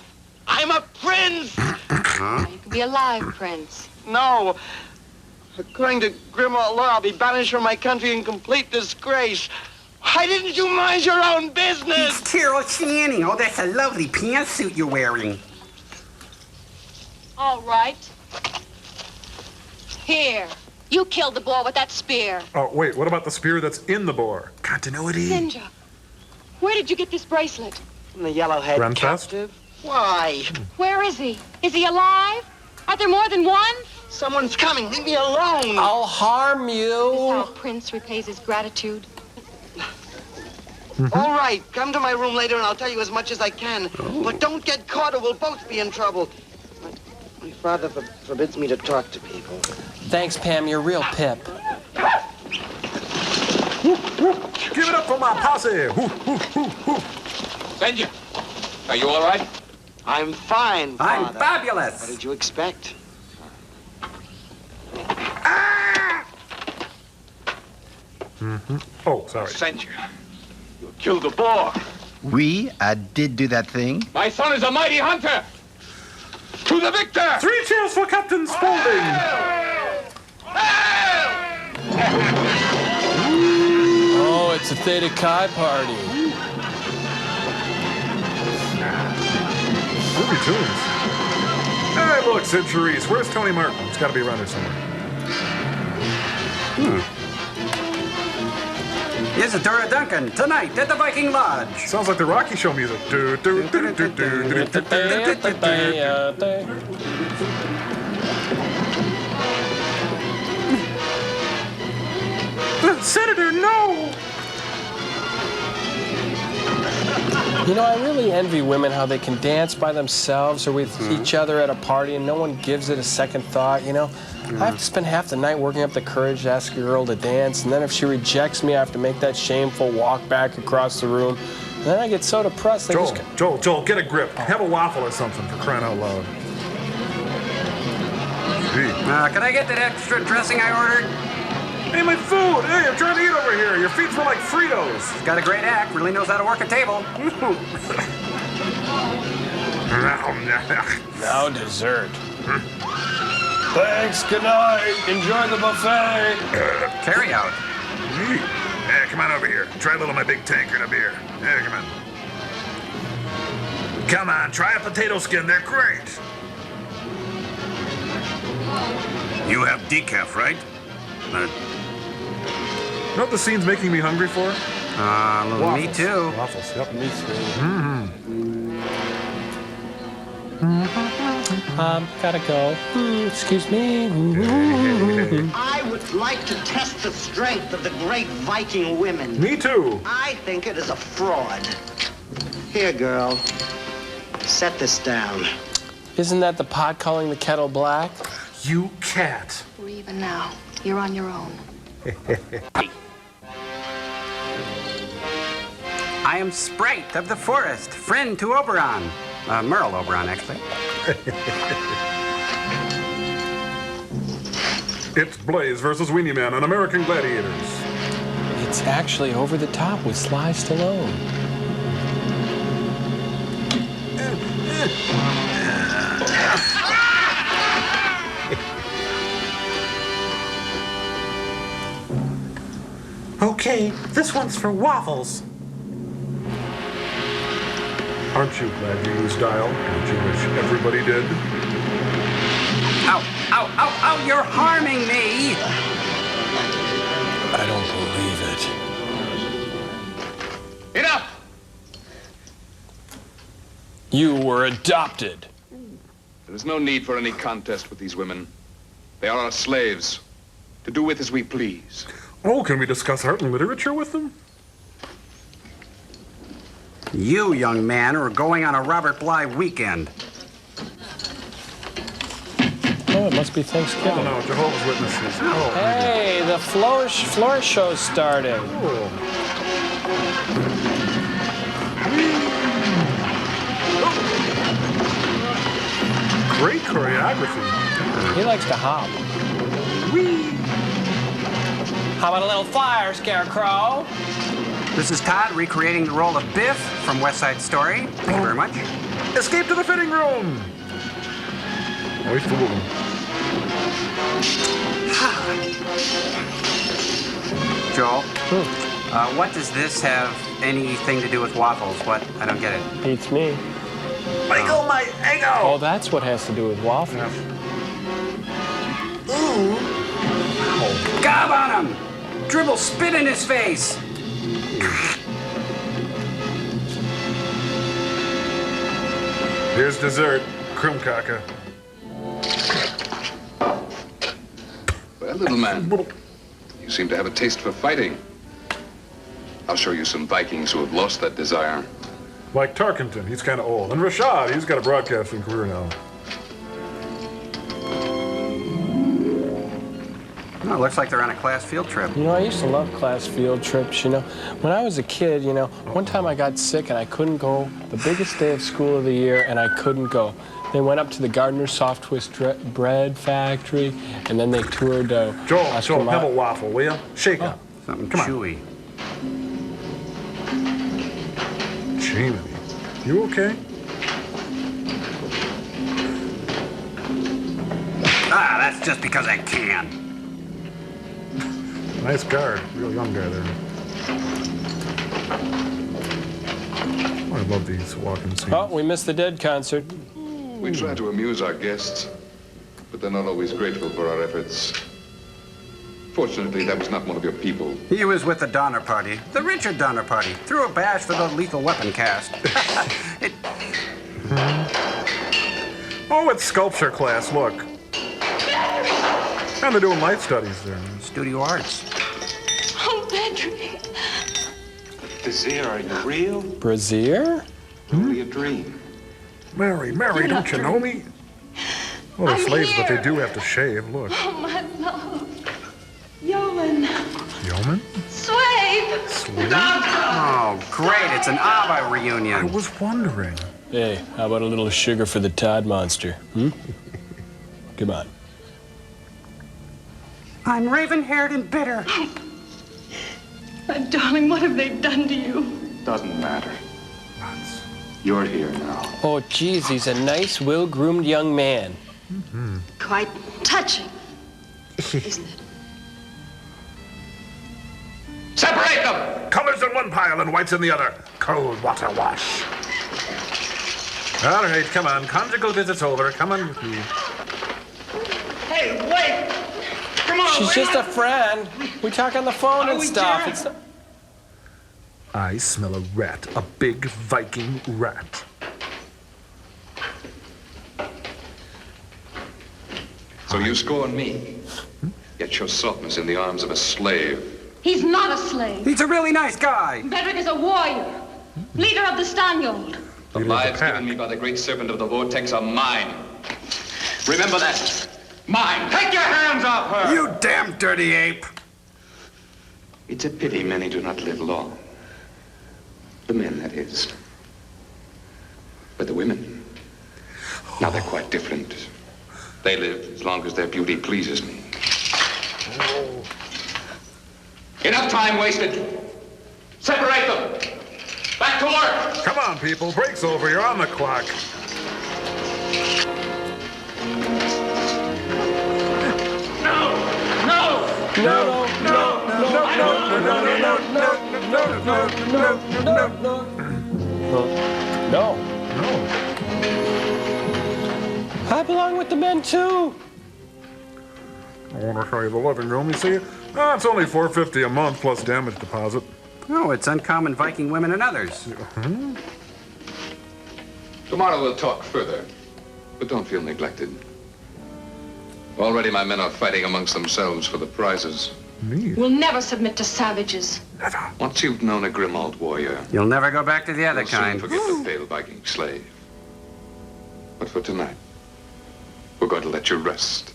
I'm a prince. Now, you can be a live prince. No. According to grim old law, I'll be banished from my country in complete disgrace. Why didn't you mind your own business? It's Carol Channing. Oh, that's a lovely pantsuit you're wearing. All right. Here. You killed the boar with that spear. Oh, wait, what about the spear that's in the boar? Continuity. Ninja, where did you get this bracelet? From the yellowhead Renfest? captive. Why? Where is he? Is he alive? Are there more than one? Someone's coming. Leave me alone. I'll harm This is you. how a prince repays his gratitude. All right, come to my room later and I'll tell you as much as I can. But don't get caught or we'll both be in trouble. My father forbids me to talk to people. Thanks, Pam. You're real pip. Give it up for my posse. Senja, are you all right? I'm fine, I'm Father. fabulous. What did you expect? Oh, sorry. Senja, you killed the boar. We did do that thing. My son is a mighty hunter. To the victor! 3 cheers for Captain Spaulding. Oh, it's a Theta Chi party. Groovy tunes. Hey, look, Sid Charisse. Where's Tony Martin? It's got to be around here somewhere. Isadora Duncan, tonight at the Viking Lodge. Sounds like the Rocky Show music. Senator, no! You know, I really envy women how they can dance by themselves or with each other at a party and no one gives it a second thought, you know? I have to spend half the night working up the courage to ask a girl to dance, and then if she rejects me, I have to make that shameful walk back across the room. And then I get so depressed. Joel, get a grip. Have a waffle or something, for crying out loud. Can I get that extra dressing I ordered? Hey, my food! Hey, I'm trying to eat over here. Your feet smell like Fritos. He's got a great act. Really knows how to work a table. Now dessert. Thanks, good night. Enjoy the buffet. Carry out. Hey, come on over here. Try a little of my big tanker and a beer. Hey, come on. Come on, try a potato skin. They're great. You have decaf, right? You know what the scene's making me hungry for? Me too. Waffles, yep. Me too. Gotta go. Excuse me. I would like to test the strength of the great Viking women. Me too. I think it is a fraud. Here, girl. Set this down. Isn't that the pot calling the kettle black? You cat. We're even now. You're on your own. I am Sprite of the Forest, friend to Oberon. Merle Oberon, actually. It's Blaze versus Weenie Man on American Gladiators. It's actually Over the Top with Sly Stallone. Okay, this one's for waffles. Aren't you glad you used dial? Don't you wish everybody did? Ow, ow, ow, ow, you're harming me! I don't believe it. Enough! You were adopted. There is no need for any contest with these women. They are our slaves, to do with as we please. Oh, can we discuss art and literature with them? You, young man, are going on a Robert Bly weekend. Oh, it must be Thanksgiving. Oh, no, Jehovah's Witnesses. Oh, hey, the floor show's starting. Oh. Great choreography. He likes to hop. Whee! How about a little fire, Scarecrow? This is Todd recreating the role of Biff from West Side Story. Thank you very much. Escape to the fitting room! Oh, he fooled him. Joel, what does this have anything to do with waffles? What? I don't get it. Beats me. Michael, my ego! Oh, that's what has to do with waffles. Ooh. Gob on him! Dribble spit in his face! Here's dessert. Krumkaka. Well, little man, you seem to have a taste for fighting. I'll show you some Vikings who have lost that desire. Like Tarkenton, he's kind of old. And Rashad, he's got a broadcasting career now. Oh, looks like they're on a class field trip. You know, I used to love class field trips, you know. When I was a kid, you know, one time I got sick and I couldn't go. The biggest day of school of the year, and I couldn't go. They went up to the Gardner Soft Twist bread factory, and then they toured Joel, have a waffle, will you? Shake up. Something Come chewy. Jamie, you okay? Ah, that's just because I can. Nice guard. Real young guy there. Oh, Love these walking scenes. Oh, we missed the Dead concert. We try to amuse our guests, but they're not always grateful for our efforts. Fortunately, that was not one of your people. He was with the Donner Party, the Richard Donner Party. Threw a bash for the Lethal Weapon cast. Oh, it's sculpture class, look. And they're doing life studies there. Studio arts. Oh, Bedrick. Desir, are you real? Brazier? Only a dream. Mary, don't you know me? Well, they're slaves, but they do have to shave, look. Oh, my love. Yeoman. Yeoman? Slave. Slave? Oh, great. It's an ABBA reunion. I was wondering. Hey, how about a little sugar for the Todd monster? Hmm? Come on. I'm raven-haired and bitter. My darling, what have they done to you? Doesn't matter. You're here now. Oh, geez, he's a nice, well-groomed young man. Mm-hmm. Quite touching, isn't it? Separate them! Colors in one pile and whites in the other. Cold water wash. All right, come on. Conjugal visit's over. Come on with me. Hey, wait! Come on, She's wait just up. a friend. We talk on the phone and stuff. It's not... I smell a rat. A big Viking rat. So you scorn me, yet show softness in the arms of a slave. He's not a slave. He's a really nice guy. Bedrick is a warrior, leader of the Stanyard. The lives given me by the great serpent of the vortex are mine. Remember that. Mine. Take your hands off her! You damn dirty ape. It's a pity many do not live long. The men, that is. But the women, now they're quite different. They live as long as their beauty pleases me. Enough time wasted. Separate them. Back to work. Come on, people. Break's over. You're on the clock. No. I belong with the men, too. I want to show you the living room. You see? It's only $4.50 a month plus damage deposit. Oh, it's uncommon Viking women and others. Tomorrow we'll talk further, but don't feel neglected. Already my men are fighting amongst themselves for the prizes. Me? We'll never submit to savages. Never. Once you've known a Grimald warrior, You'll never go back to the other you'll soon kind. forget the pale Viking slave. But for tonight, we're going to let you rest.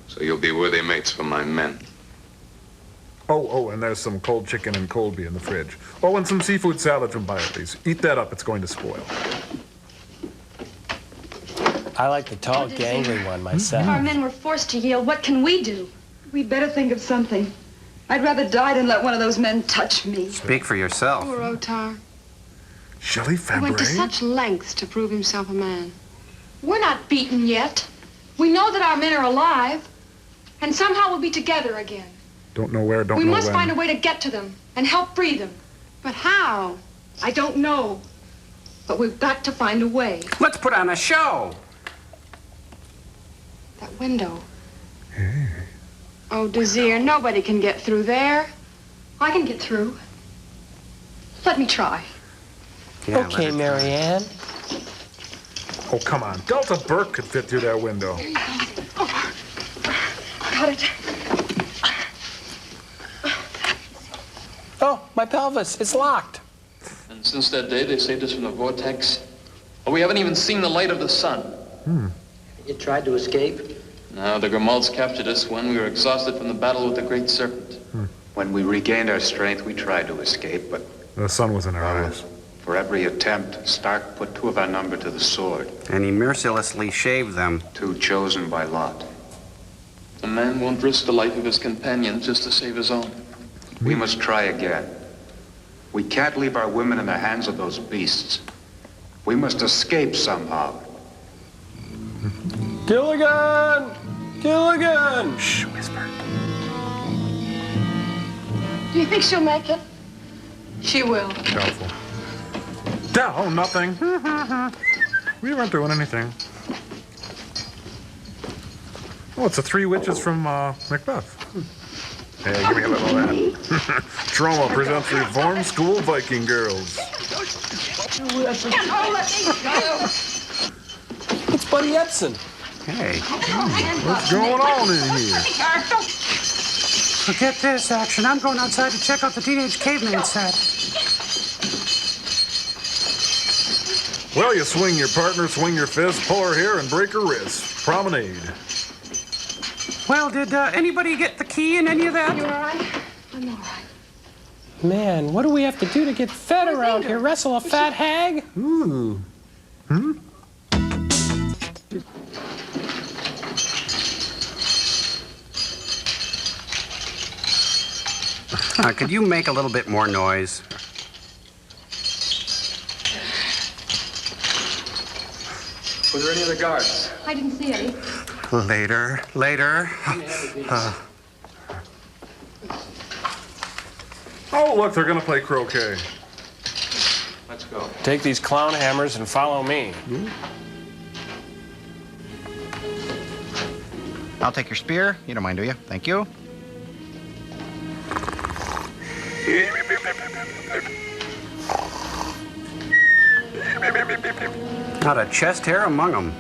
So you'll be worthy mates for my men. Oh, and there's some cold chicken and cold beef in the fridge. Oh, and some seafood salad from Biotis. Eat that up. It's going to spoil. I like the tall, gangly one myself. Our men were forced to yield. What can we do? We'd better think of something. I'd rather die than let one of those men touch me. Speak for yourself. Poor Otar. Shelley He went to Fabre? such lengths to prove himself a man. We're not beaten yet. We know that our men are alive, and somehow we'll be together again. Don't know where, don't We know must when. find a way to get to them and help free them. But how? I don't know, but we've got to find a way. Let's put on a show. That window. Oh, Desir, nobody can get through there. I can get through. Let me try. Yeah, Okay, Marianne. Oh, come on. Delta Burke could fit through that window. Got it. Oh, my pelvis. It's locked. And since that day, they saved us from the vortex. Well, we haven't even seen the light of the sun. You tried to escape? No, the Grimalds captured us when we were exhausted from the battle with the great serpent. When we regained our strength, we tried to escape, but The sun was in our eyes. for every attempt, Stark put 2 of our number to the sword. And he mercilessly shaved them. 2 chosen by lot. A man won't risk the life of his companion just to save his own. We must try again. We can't leave our women in the hands of those beasts. We must escape somehow. Gilligan! Gilligan! Shh, whisper. Do you think she'll make it? She will. Doubtful. Oh, nothing. We weren't doing anything. Oh, it's the three witches from Macbeth. Hey, give me a little of that. Trauma presents Reform School Viking Girls. It's Buddy Edson. Hey. What's going on in here? Forget this action. I'm going outside to check out the Teenage Caveman set. Well, you swing your partner, swing your fist, pull her hair, and break her wrist. Promenade. Well, did anybody get the key in any of that? You all right? I'm all right. Man, what do we have to do to get fed around here? Wrestle a fat hag? Ooh. Hmm? Could you make a little bit more noise? Were there any other guards? I didn't see any. Later. Oh, look, they're gonna play croquet. Let's go. Take these clown hammers and follow me. I'll take your spear. You don't mind, do you? Thank you. Not a chest hair among them.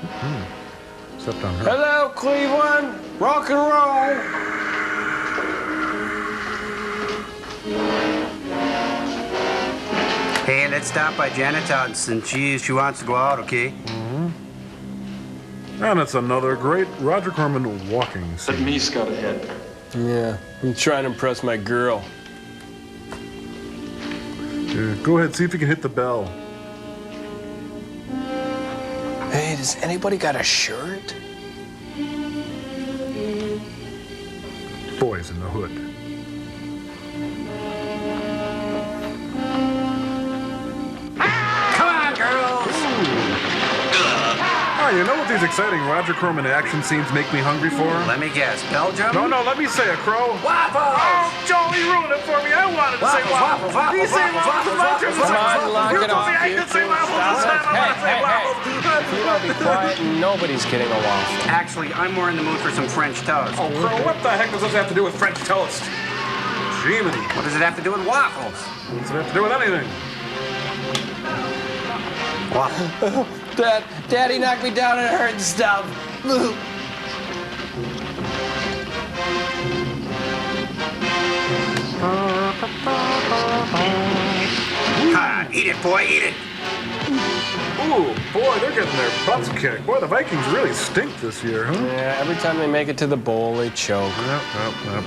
Except on her. Hello, Cleveland. Rock and roll. Hey, let's stop by Janet Hodgson. She wants to go out, okay? And it's another great Roger Corman walking scene. Let me scout ahead. Yeah, I'm trying to impress my girl. Go ahead, see if you can hit the bell. Hey, does anybody got a shirt? Boys in the Hood. Come on, girls! Oh, you know what these exciting Roger Corman action scenes make me hungry for? Let me guess, Belgium? No, let me say a crow. Waffles! Oh, Joe, he ruined it for me. I wanted to say waffles. He said waffles. Come on, lock it off. I could say waffles. You don't be quiet, and nobody's getting a waffle. Actually, I'm more in the mood for some French toast. Oh, Crow, what the heck does this have to do with French toast? Jiminy. What does it have to do with waffles? What does it have to do with anything? Waffle. Daddy knocked me down and it hurt and stuff. Eat it, boy, eat it. Ooh, boy, they're getting their butts kicked. Boy, the Vikings really stink this year, huh? Yeah, every time they make it to the bowl, they choke. Yep.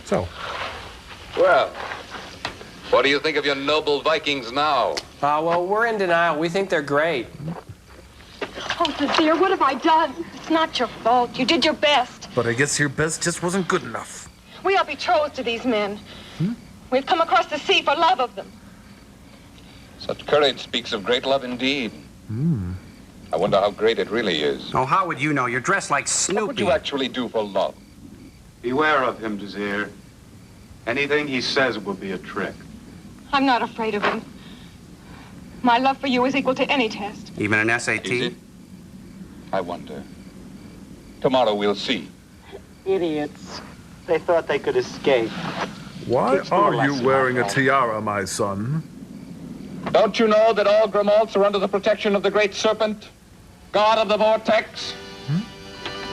So. Well, what do you think of your noble Vikings now? Well, we're in denial. We think they're great. Oh, dear, what have I done? It's not your fault. You did your best. But I guess your best just wasn't good enough. We are betrothed to these men. We've come across the sea for love of them. Such courage speaks of great love indeed. I wonder how great it really is. Oh, how would you know? You're dressed like Snoopy. What would you actually do for love? Beware of him, Desir. Anything he says will be a trick. I'm not afraid of him. My love for you is equal to any test. Even an SAT? Is it? I wonder. Tomorrow we'll see. Idiots. They thought they could escape. Why are you wearing a tiara, my son? Don't you know that all Grimalds are under the protection of the great Serpent, god of the vortex,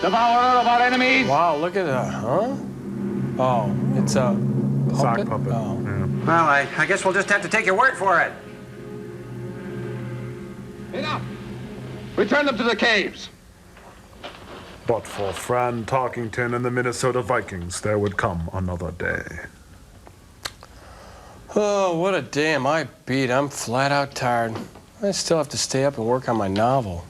devourer of our enemies? Wow, look at that, huh? Oh, it's a sock puppet? puppet. Oh. Yeah. Well, I guess we'll just have to take your word for it. Enough! Return them to the caves. But for Fran Talkington and the Minnesota Vikings, there would come another day. Oh, what a day am I beat. I'm flat out tired. I still have to stay up and work on my novel.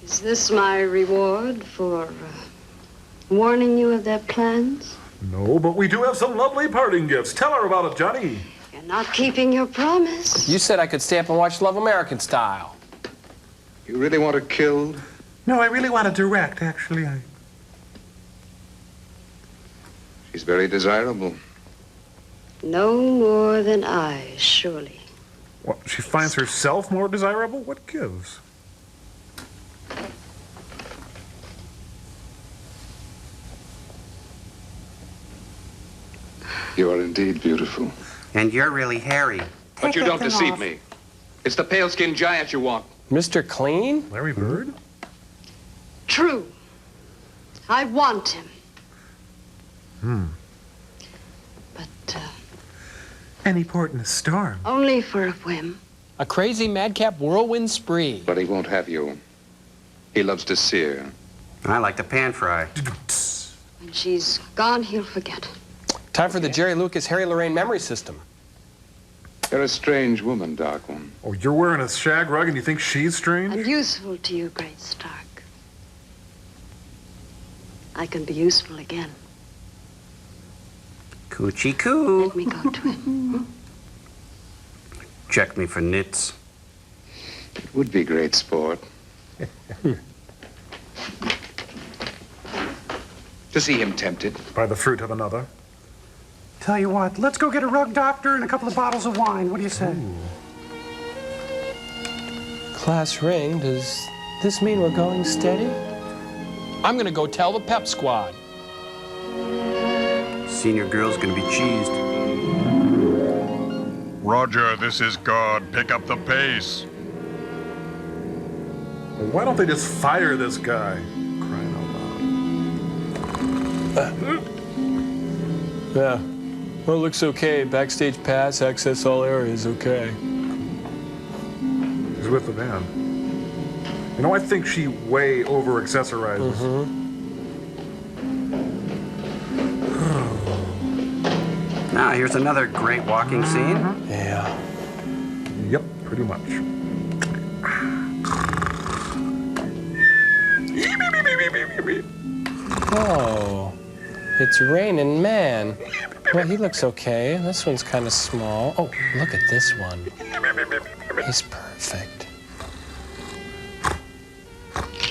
Is this my reward for warning you of their plans? No, but we do have some lovely parting gifts. Tell her about it, Johnny. You're not keeping your promise. You said I could stay up and watch Love American Style. You really want her killed? No, I really want to direct, actually. She's very desirable. No more than I, surely. What, she finds herself more desirable? What gives? You are indeed beautiful. And you're really hairy. But you don't deceive me. It's the pale-skinned giant you want. Mr. Clean? Larry Bird? True. I want him. But, Any port in a storm. only for a whim. A crazy madcap whirlwind spree. But he won't have you. He loves to sear. I like to pan fry. When she's gone, he'll forget. Time for the Jerry Lucas Harry Lorraine memory system. You're a strange woman, Dark One. Oh, you're wearing a shag rug and you think she's strange? And useful to you, Great Stark. I can be useful again. Coochie coo. Let me go to him. Check me for nits. It would be great sport. To see him tempted. By the fruit of another. Tell you what, let's go get a rug doctor and a couple of bottles of wine. What do you say? Class ring, does this mean we're going steady? I'm gonna go tell the pep squad. Senior girl's gonna be cheesed. Roger, this is God. Pick up the pace. Why don't they just fire this guy? Crying out loud. Yeah. Well, it looks okay. Backstage pass, access all areas, okay. He's with the band. You know, I think she way over-accessorizes. Now, here's another great walking scene. Yeah. Yep, pretty much. Oh, it's raining man. Well, he looks okay. This one's kind of small. Oh, look at this one. He's perfect.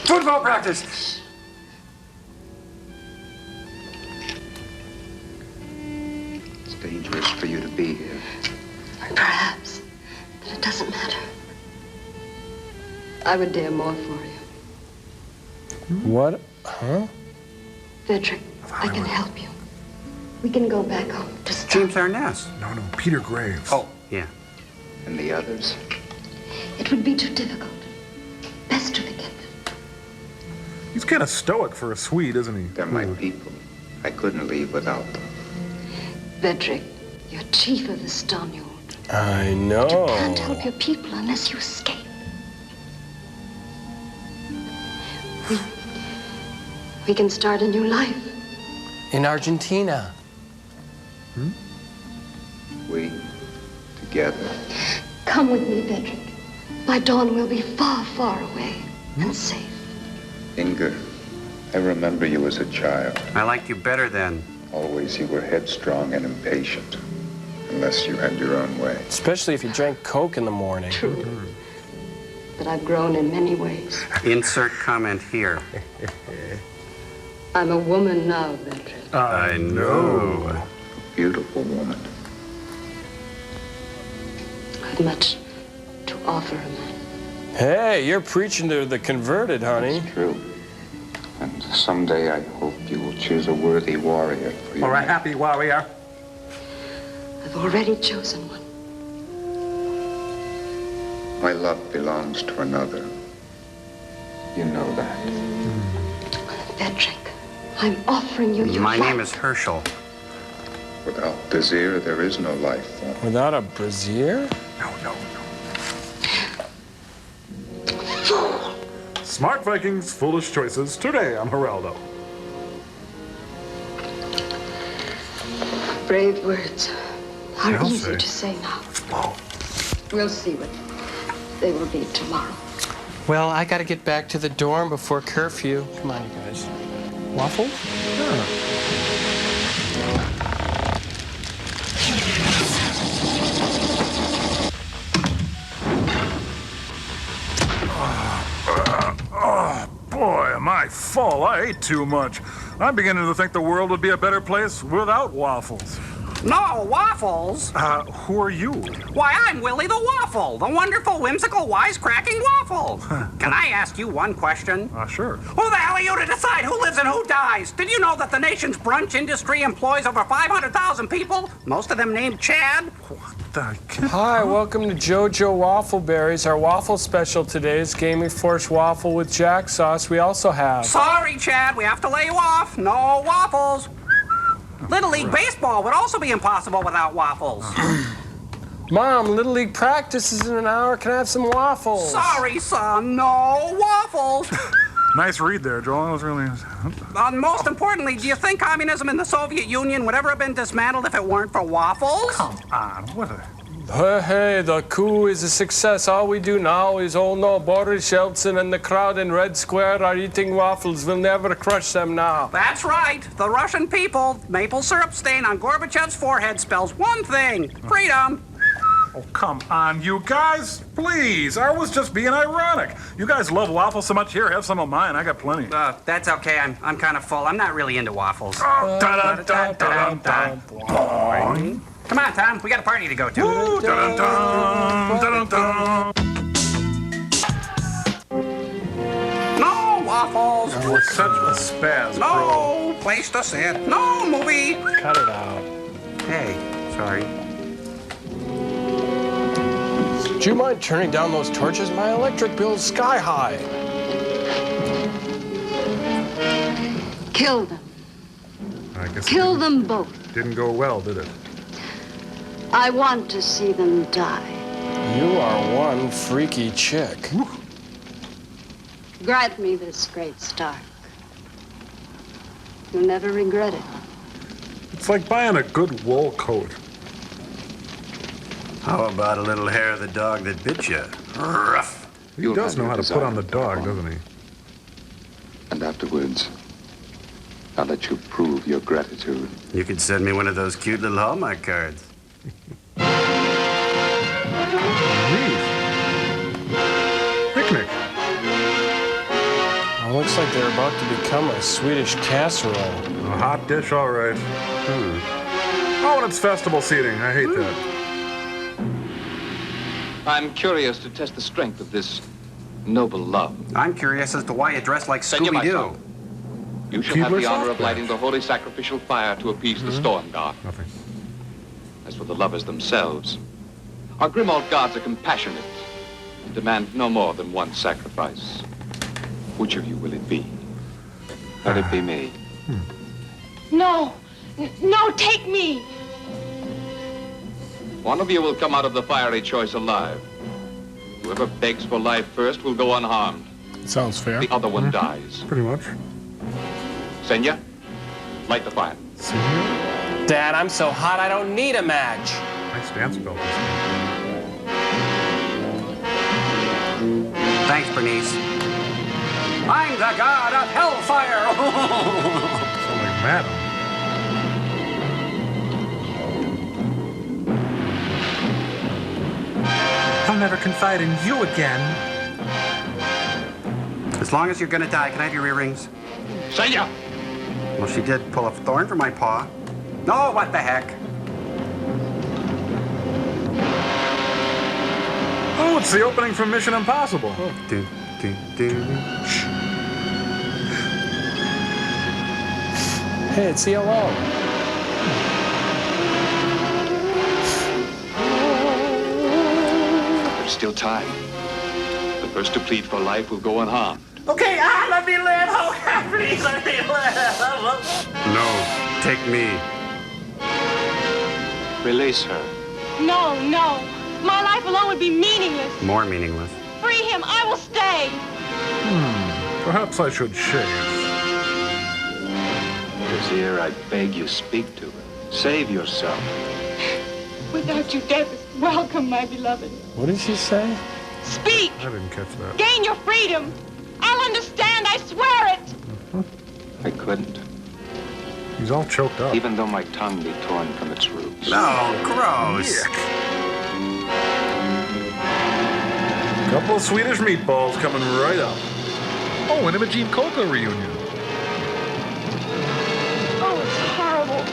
Football practice. It's dangerous for you to be here. Perhaps. But it doesn't matter. I would dare more for you. What? Huh? Vedrick, I can help you. We can go back home to start. James Arness. No, Peter Graves. Oh, yeah. And the others? It would be too difficult. Best to forget. He's kind of stoic for a Swede, isn't he? They're my people. I couldn't leave without them. Vedrick, you're chief of the Stonyard. I know. You can't help your people unless you escape. We can start a new life. In Argentina. We, together. Come with me, Vedrick. By dawn, we'll be far, far away and safe. Inger, I remember you as a child. I liked you better then. Always you were headstrong and impatient. Unless you had your own way. Especially if you drank Coke in the morning. True. But I've grown in many ways. Insert comment here. I'm a woman now, Vedrick. I know. Beautiful woman. I've much to offer a man. Hey, you're preaching to the converted, honey. It's true. And someday I hope you will choose a worthy warrior for your Or a happy warrior. I've already chosen one. My love belongs to another. You know that. Vedrick, I'm offering you your My life. name is Herschel. Without Desir, there is no life form. Without a brassiere? No. Smart Vikings, foolish choices. Today on Geraldo. Brave words are I'll easy say. to say now. We'll see what they will be tomorrow. Well, I gotta get back to the dorm before curfew. Come on, you guys. Waffle? my full. I ate too much. I'm beginning to think the world would be a better place without waffles. No, waffles? Who are you? Why, I'm Willie the Waffle, the wonderful, whimsical, wisecracking waffle. Can I ask you one question? Sure. Who the hell are you to decide who lives and who dies? Did you know that the nation's brunch industry employs over 500,000 people? Most of them named Chad? Hi, welcome to JoJo Waffleberries. Our waffle special today is Gamey Force waffle with jack sauce. We also have... Sorry, Chad, we have to lay you off. No waffles. Little League baseball would also be impossible without waffles. Mom, Little League practice is in an hour. Can I have some waffles? Sorry, son, no waffles. Nice read there, Joel. That was really... Most importantly, do you think communism in the Soviet Union would ever have been dismantled if it weren't for waffles? Come on, what a... Hey, the coup is a success. All we do now is, oh no, Boris Yeltsin and the crowd in Red Square are eating waffles. We'll never crush them now. That's right. The Russian people, maple syrup stain on Gorbachev's forehead spells one thing, freedom. Oh, come on, you guys. Please, I was just being ironic. You guys love waffles so much. Here, have some of mine. I got plenty. That's okay. I'm kind of full. I'm not really into waffles. Come on, Tom. We got a party to go to. Ooh, No waffles. Oh, it's such a spaz, No place to sit. No movie. Cut it out. Hey, sorry. Do you mind turning down those torches? My electric bill's sky high. Kill them. I guess Kill them both. Didn't go well, did it? I want to see them die. You are one freaky chick. Grant me this great Stark. You'll never regret it. It's like buying a good wool coat. How about a little hair of the dog that bit you? Rough. He does know how to put on the dog, doesn't he? And afterwards, I'll let you prove your gratitude. You could send me one of those cute little Hallmark cards. Picnic. Oh, looks like they're about to become a Swedish casserole. A hot dish, all right. Oh, and it's festival seating. I hate that. I'm curious to test the strength of this noble love. I'm curious as to why you dress like Send you my Scooby-Doo. tongue. You shall have the honor of lighting the holy sacrificial fire to appease the storm god. Nothing. As for the lovers themselves, our grim old gods are compassionate and demand no more than one sacrifice. Which of you will it be? Let it be me. No. No, take me. One of you will come out of the fiery choice alive. Whoever begs for life first will go unharmed. Sounds fair. The other one dies. Pretty much. Senya, light the fire. Dad, I'm so hot I don't need a match. Nice dance belt. Thanks, Bernice. I'm the god of hellfire. Sound like Madam. I'll never confide in you again. As long as you're gonna die, can I have your earrings? Senya! Well, she did pull a thorn from my paw. No, what the heck? Oh, it's the opening from Mission Impossible. Do, do, do. Hey, it's ELO. There's still time. The first to plead for life will go unharmed. Okay, let me live. Oh, please let me live. No, take me. Release her. No, no. My life alone would be meaningless. More meaningless. Free him. I will stay. Perhaps I should shave. Desir, I beg you, speak to her. Save yourself. Without you, death is welcome, my beloved. What did she say? Speak. I didn't catch that. Gain your freedom. I'll understand. I swear it. I couldn't. He's all choked up. Even though my tongue be torn from its roots. No, gross. Couple of Swedish meatballs coming right up. Oh, an Imogene Coca reunion. Oh, it's horrible.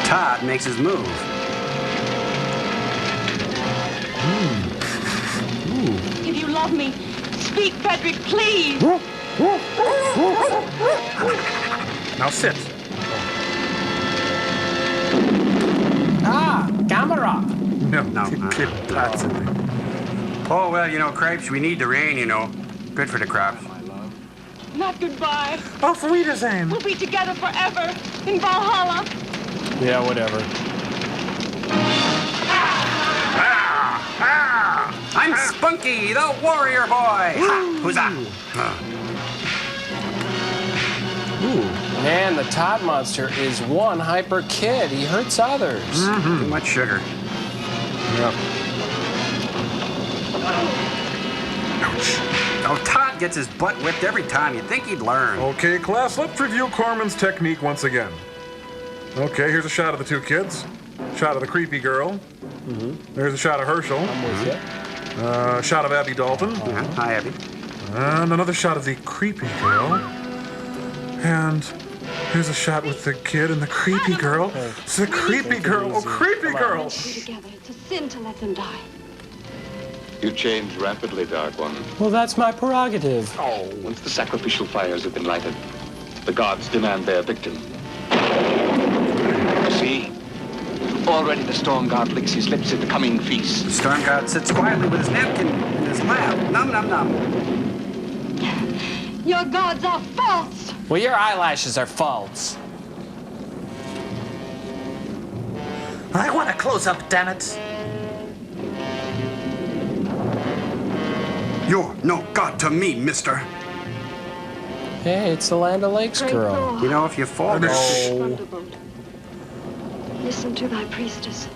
Todd makes his move. If you love me, speak, Frederick, please. Now sit. Ah, camera. No, kid Todd's Oh, well, you know, Cripes, we need the rain, you know. Good for the crops. Not goodbye. Auf Wiedersehen. We'll be together forever in Valhalla. Yeah, whatever. I'm Spunky, the warrior boy. Ha, huzzah. Man, the Todd monster is one hyper kid. He hurts others. Too much sugar. Yep. Oh, Todd gets his butt whipped every time. You'd think he'd learn. Okay, class, let's review Corman's technique once again. Okay, here's a shot of the two kids. Shot of the creepy girl. There's a shot of Herschel. I'm with you. Shot of Abby Dalton. Hi, Abby. And another shot of the creepy girl. And here's a shot with the kid and the creepy girl. It's the creepy girl. Oh, creepy girl. Together. It's a sin to let them die. You change rapidly, Dark One. Well, that's my prerogative. Oh. Once the sacrificial fires have been lighted, the gods demand their victim. See? Already the storm god licks his lips at the coming feast. The storm god sits quietly with his napkin in his lap. Num, num, num. Your gods are false. Well, your eyelashes are false. I want a close-up, damn it. You're no god to me, mister. Hey, it's the Land O'Lakes girl. You know, if you fall down... Thunderbolt. Listen to thy priestess,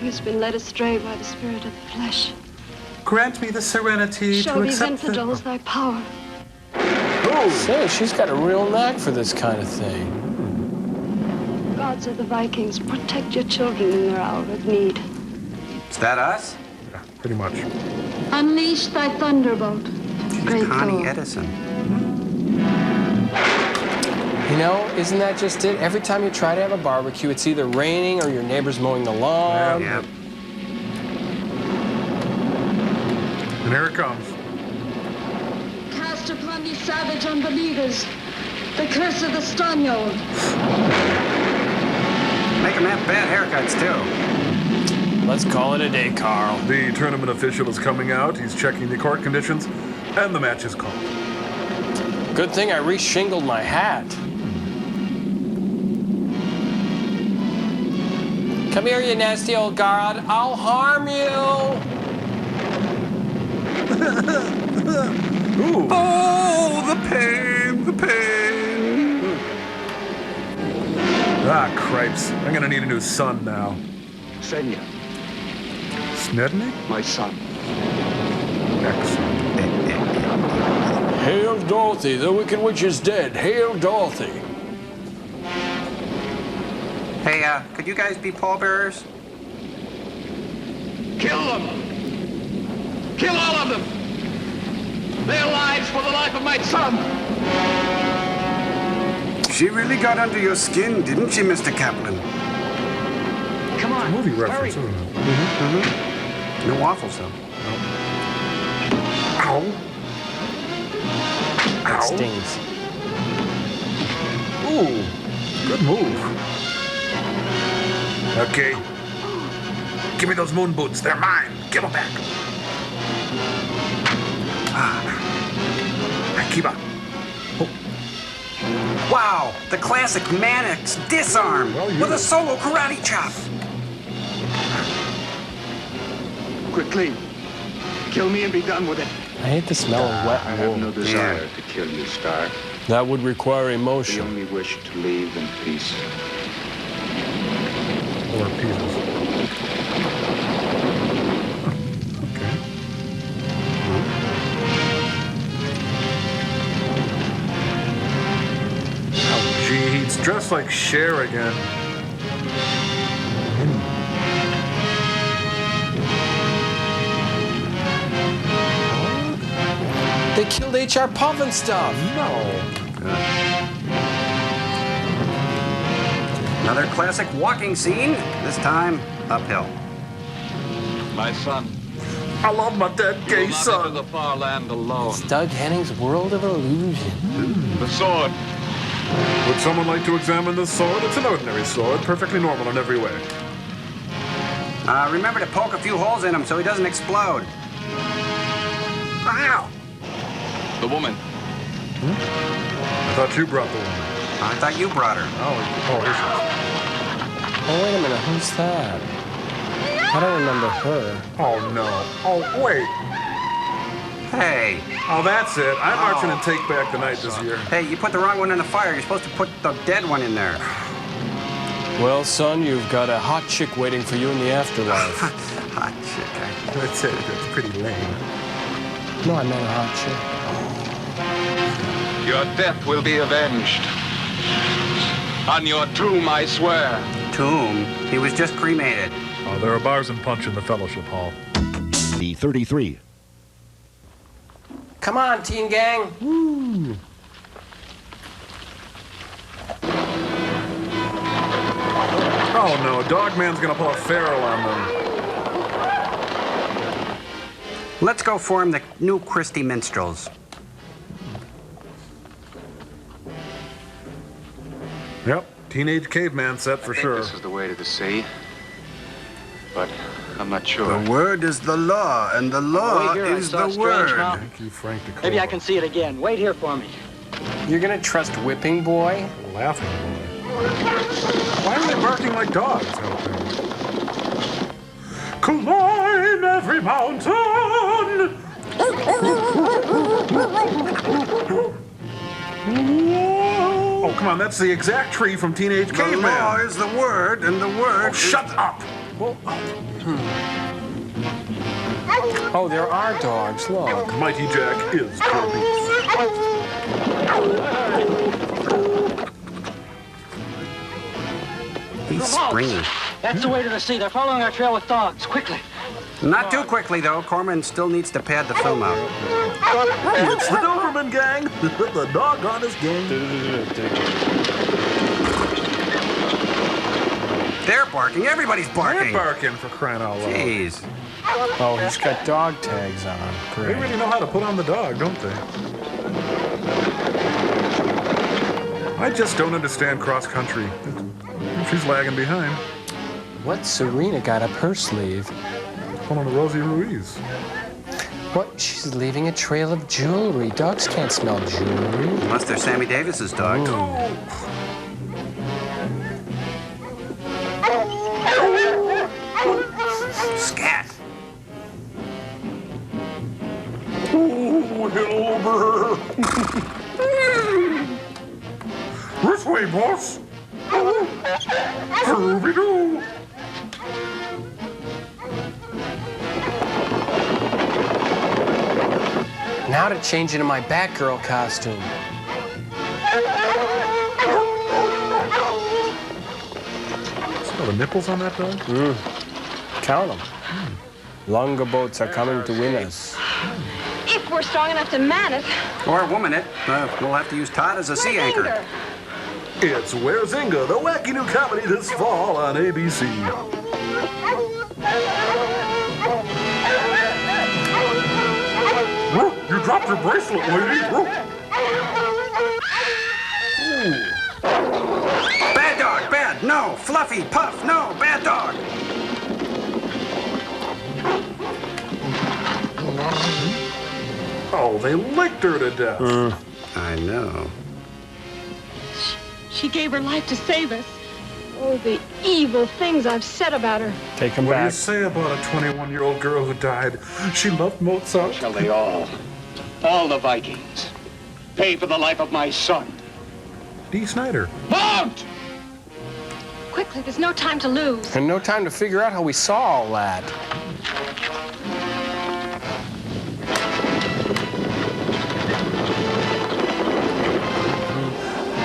who has been led astray by the spirit of the flesh. Grant me the serenity Show to these accept infidels thy power. Say, she's got a real knack for this kind of thing. Gods of the Vikings, protect your children in their hour of need. Is that us? Yeah, pretty much. Unleash thy thunderbolt. Great Connie Thor. Edison. You know, isn't that just it? Every time you try to have a barbecue, it's either raining or your neighbor's mowing the lawn. Yeah. And here it comes. Cast upon these savage unbelievers the curse of the Stanyard. Make them have bad haircuts, too. Let's call it a day, Carl. The tournament official is coming out. He's checking the court conditions, and the match is called. Good thing I re-shingled my hat. Come here, you nasty old god. I'll harm you. Ooh. Oh, the pain, the pain. Ah, cripes. I'm gonna need a new son now. Senya, Snedney? my son. Excellent. Hail Dorothy, the Wicked Witch is dead. Hail Dorothy. Hey, could you guys be pallbearers? Kill them! Kill all of them! Their lives for the life of my son! She really got under your skin, didn't she, Mr. Kaplan? Come on, Movie reference, hurry. isn't it? No waffles, though. Ow. That stings. Ooh, good move. Okay. Give me those moon boots. They're mine. Give them back. Akiba. Wow, the classic Mannix disarm with a solo karate chop. Quickly, kill me and be done with it. I hate the smell of wet I have wool. no desire to kill you, Stark. That would require We emotion. only wish to leave in peace. Or pieces. Okay. Oh, gee, he's dressed like Cher again. They killed H.R. Puff and stuff. No. Another classic walking scene, this time uphill. My son. I love my dead gay Not son. enter the far land alone. It's Doug Henning's World of Illusion. The sword. Would someone like to examine this sword? It's an ordinary sword, perfectly normal in every way. Remember to poke a few holes in him so he doesn't explode. Ow! The woman. I thought you brought the woman. I thought you brought her. Oh, here she is. Oh, wait a minute, who's that? I don't remember her. Oh, no. Oh, wait. Hey. Oh, that's it. I'm marching and take back the night this year. Hey, you put the wrong one in the fire. You're supposed to put the dead one in there. Well, son, you've got a hot chick waiting for you in the afterlife. Hot chick. That's it. That's pretty lame. No, I meant a hot chick. Your death will be avenged. On your tomb, I swear. Tomb? He was just cremated. Oh, there are bars and punch in the fellowship hall. D33. Come on, teen gang. Woo. Oh no, Dogman's gonna pull a feral on them. Let's go form the new Christie Minstrels. Yep, teenage caveman set for sure. This is the way to the sea. But I'm not sure. The word is the law, and the law Wait here, I is saw a the strange word. mountain. Thank you, Frank DeCola. Maybe I can see it again. Wait here for me. You're gonna trust Whipping Boy? Laughing boy. Why are they barking like dogs out there? Climb every mountain! Oh, come on, that's the exact tree from Teenage The Caveman. law is the word, and the word Oh, shut up! Oh, there are dogs, look. Mighty Jack is pure beef. He's springy. That's the way to the sea. They're following our trail with dogs. Quickly. Not too quickly, though. Corman still needs to pad the film out. Hey, it's the Doberman gang! The dog-honest gang. They're barking. Everybody's barking. They're barking for crying out loud. Jeez. Oh, he's got dog tags on. They Great. really know how to put on the dog, don't they? I just don't understand cross-country. She's lagging behind. What's Serena got up her sleeve? Pulling a Rosie Ruiz. What? She's leaving a trail of jewelry. Dogs can't smell jewelry. Unless they're Sammy Davis's dog. Scat. Oh, Hilbert! This way, boss! Scooby-Doo! Now to change into my Batgirl costume. Oh, the nipples on that dog? Count them. Longer boats are coming to win us. If we're strong enough to man it. Or woman it. We'll have to use Todd as a sea anchor. It's Where's Inga, the wacky new comedy this fall on ABC. You dropped your bracelet, lady. Bad dog, bad. No. Fluffy, Puff, no. Bad dog. Oh, they licked her to death. I know. She gave her life to save us. Oh, the evil things I've said about her. Take him What do you back. say about a 21-year-old girl who died? She loved Mozart. Shall they all the Vikings, pay for the life of my son? D. Snyder. Mount! Quickly, there's no time to lose. And no time to figure out how we saw all that.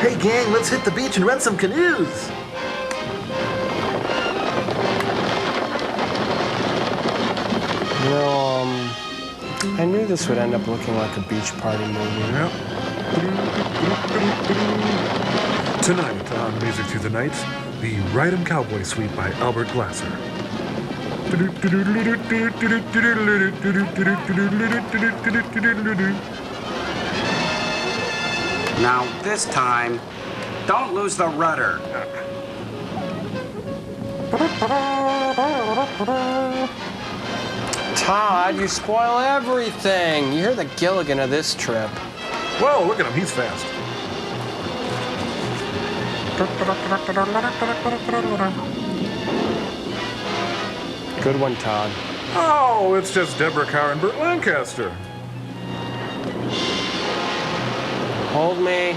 Hey, gang, let's hit the beach and rent some canoes. You know, I knew this would end up looking like a beach party movie. Yep. Tonight on Music Through the Night, the Ride 'em Cowboy Suite by Albert Glasser. Now, this time, don't lose the rudder. Todd, you spoil everything. You're the Gilligan of this trip. Whoa, look at him, he's fast. Good one, Todd. Oh, it's just Deborah Carr and Burt Lancaster. Hold me.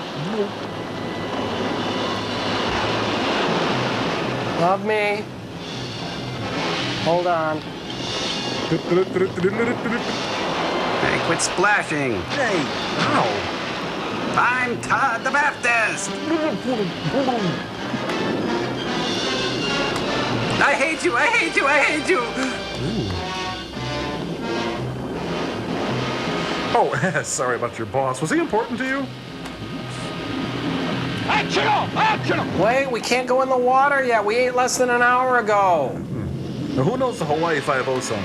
Love me. Hold on. Hey, quit splashing. Hey, ow. I'm Todd the Baptist. I hate you, I hate you, I hate you. Oh, sorry about your boss. Was he important to you? Action! Action! Wait, we can't go in the water yet. We ate less than an hour ago. Now, who knows the Hawaii 5-0 song?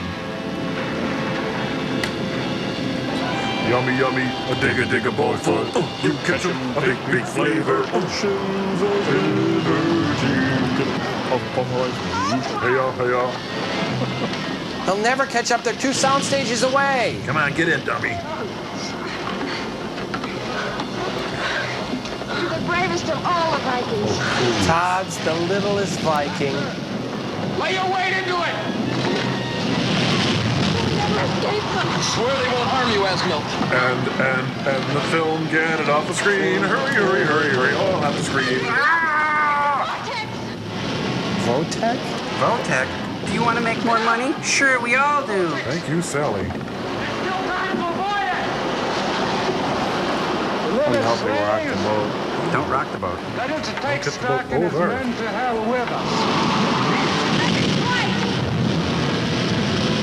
Yummy, yummy, a digga boy full. You catch 'em, a big, big flavor. Oceans of energy. Hey-ya, hey-ya. They'll never catch up. They're 2 sound stages away. Come on, get in, dummy. You're the bravest of all the Vikings. Todd's the littlest Viking. Lay your weight into it! Swear they won't harm you, Asmil. And the film, get it off the screen. Hurry, hurry, hurry, hurry. All off the screen. Votech? Votech? Do you want to make more money? Sure, we all do. Thank you, Sally. I'm helping rock the boat. Don't rock the boat. Let us take Get the boat Stark and his over. men to hell with us.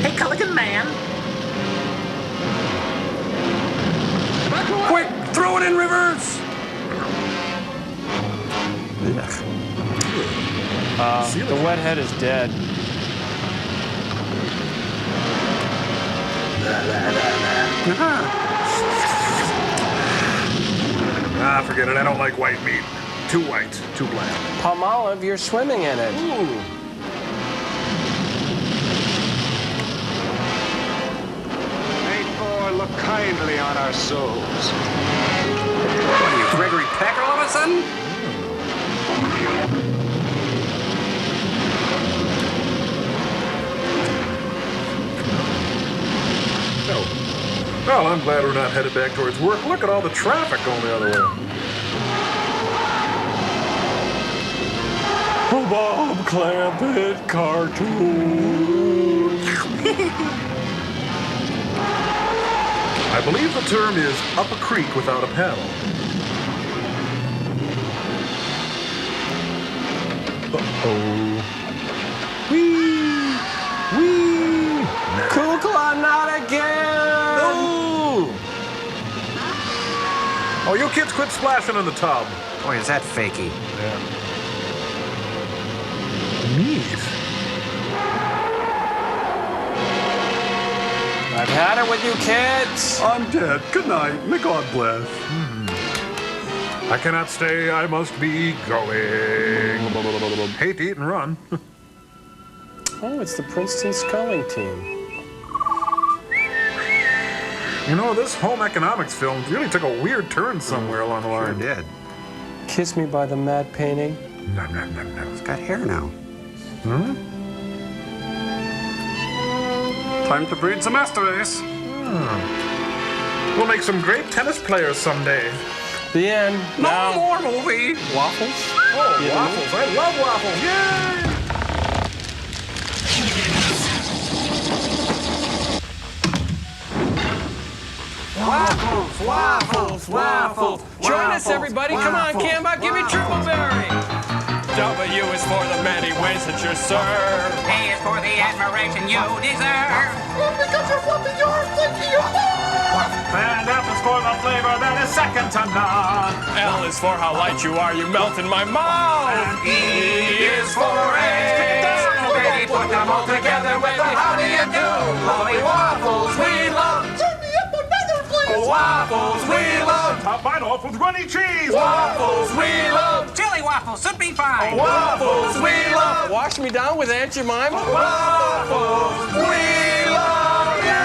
Hey, Culligan man. Quick, throw it in reverse. The wet head is dead. Ah, forget it. I don't like white meat. Too white, too bland. Palmolive, you're swimming in it. Ooh. May Thor look kindly on our souls. What are you, Gregory Peck all of a sudden? Well, I'm glad we're not headed back towards work. Look at all the traffic going the other way. Oh, Bob Clampett cartoon. I believe the term is up a creek without a paddle. Uh-oh. Whee! Whee! Kukla, not again! Oh, you kids quit splashing in the tub. Boy, is that fakey. Yeah. Neat. I've had it with you kids. I'm dead. Good night. May God bless. I cannot stay. I must be going. Hate to eat and run. Oh, it's the Princeton sculling team. You know, this home economics film really took a weird turn somewhere along the line. Sure did. Kiss Me by the Mad Painting. No, no, no, no. It's got hair now. Huh? Time to breed some estuaries. We'll make some great tennis players someday. The end. No Now. more movie. Waffles? Oh, Yeah. waffles. I love waffles. Yay! Waffles, waffles, waffles. Join us, everybody. Come on, Camba. Give me triple berry. W is for the many ways that you're served. A is for the admiration you deserve. Because you're fluffy, you're flaky, and F is for the flavor that is second to none. L is for how light you are, you melt in my mouth. And E is for eggs. Baby, put them all together with a how do you do? Lovely waffles we love. Turn me up another, please. Waffles we love. Top mine off with runny cheese. Waffles we love. Chili waffles should be fine. Waffles we love. Wash me down with Aunt Jemima. Waffles we love you.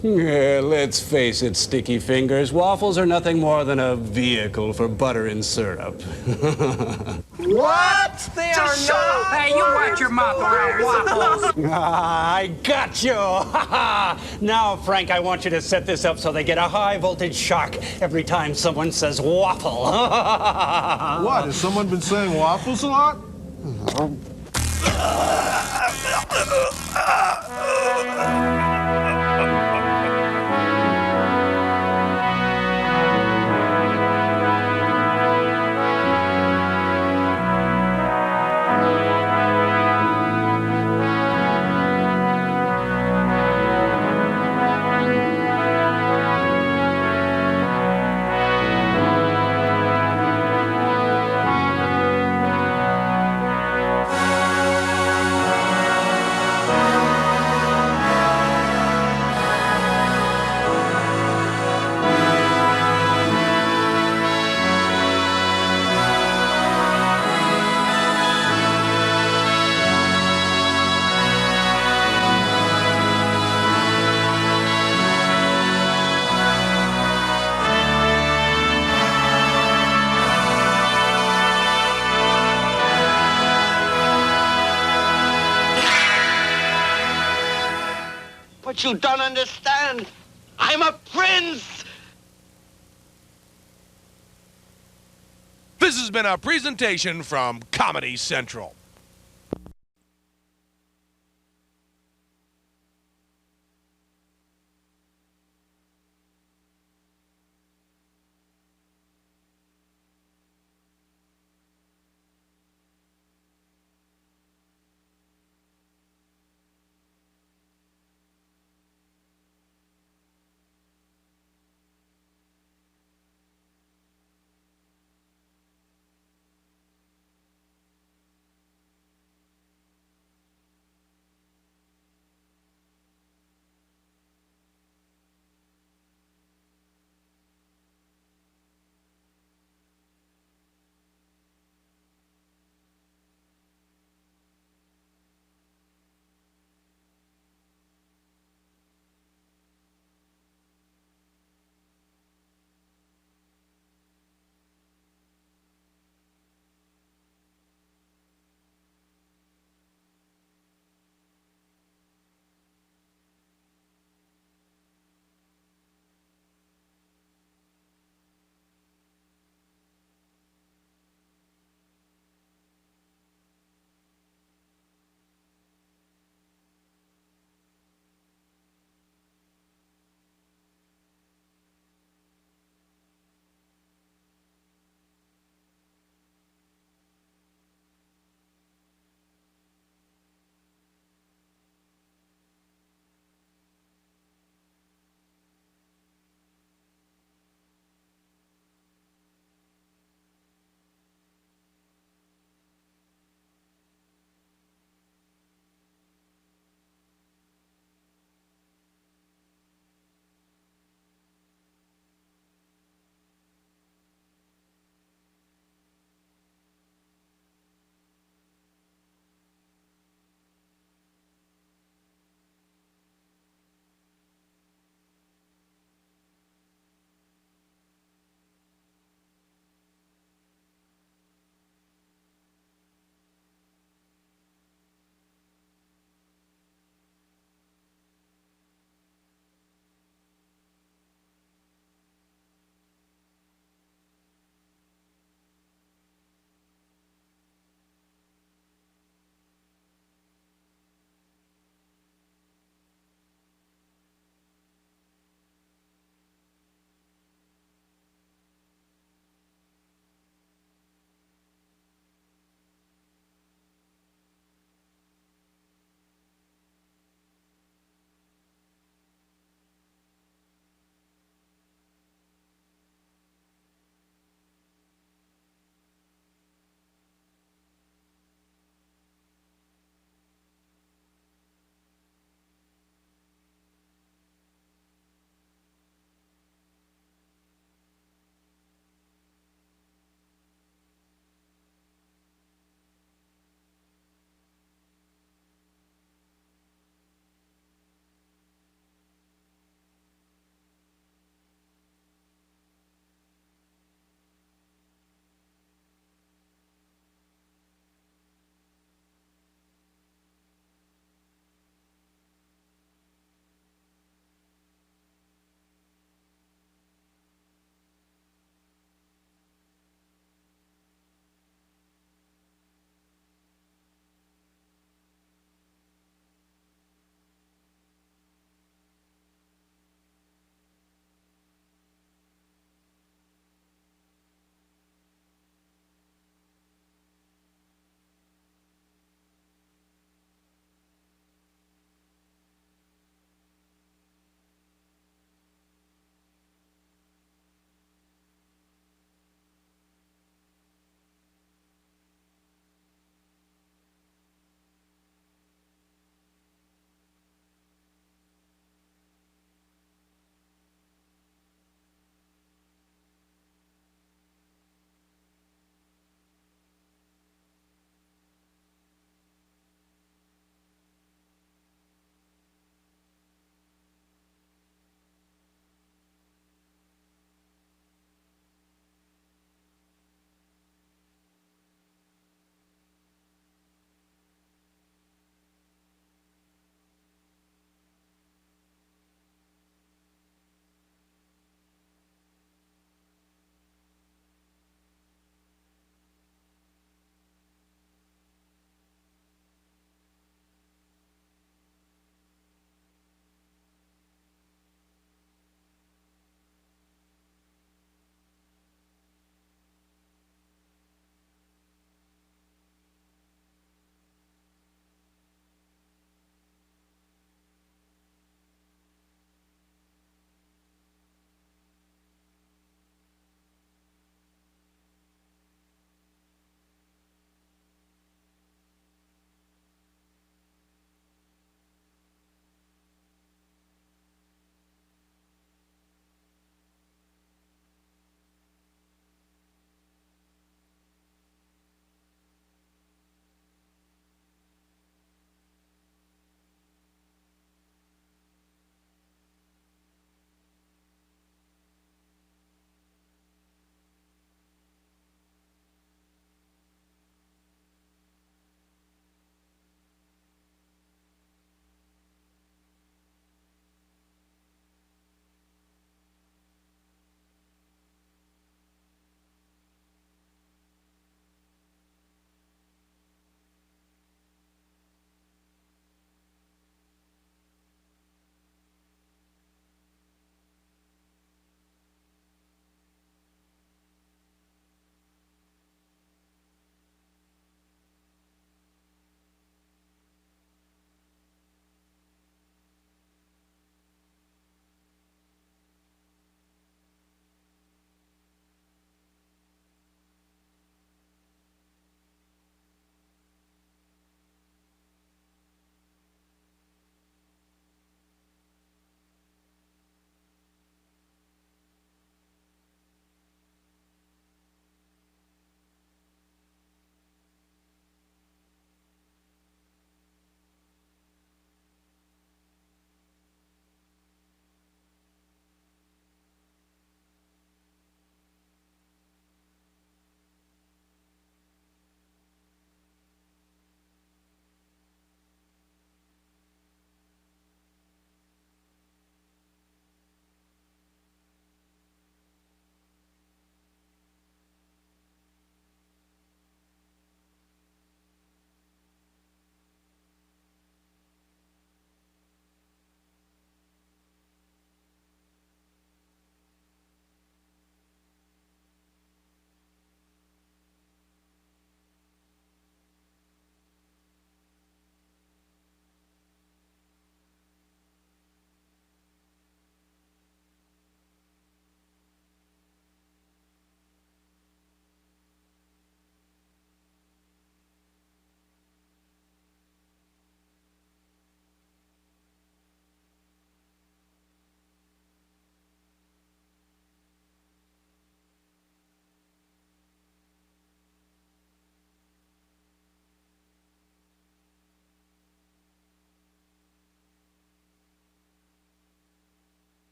Let's face it, Sticky Fingers. Waffles are nothing more than a vehicle for butter and syrup. What? They are not. Hey, you watch your mouth around waffles. I got you! Now, Frank, I want you to set this up so they get a high voltage shock every time someone says waffle. What? Has someone been saying waffles a lot? But you don't understand. I'm a prince. This has been a presentation from Comedy Central.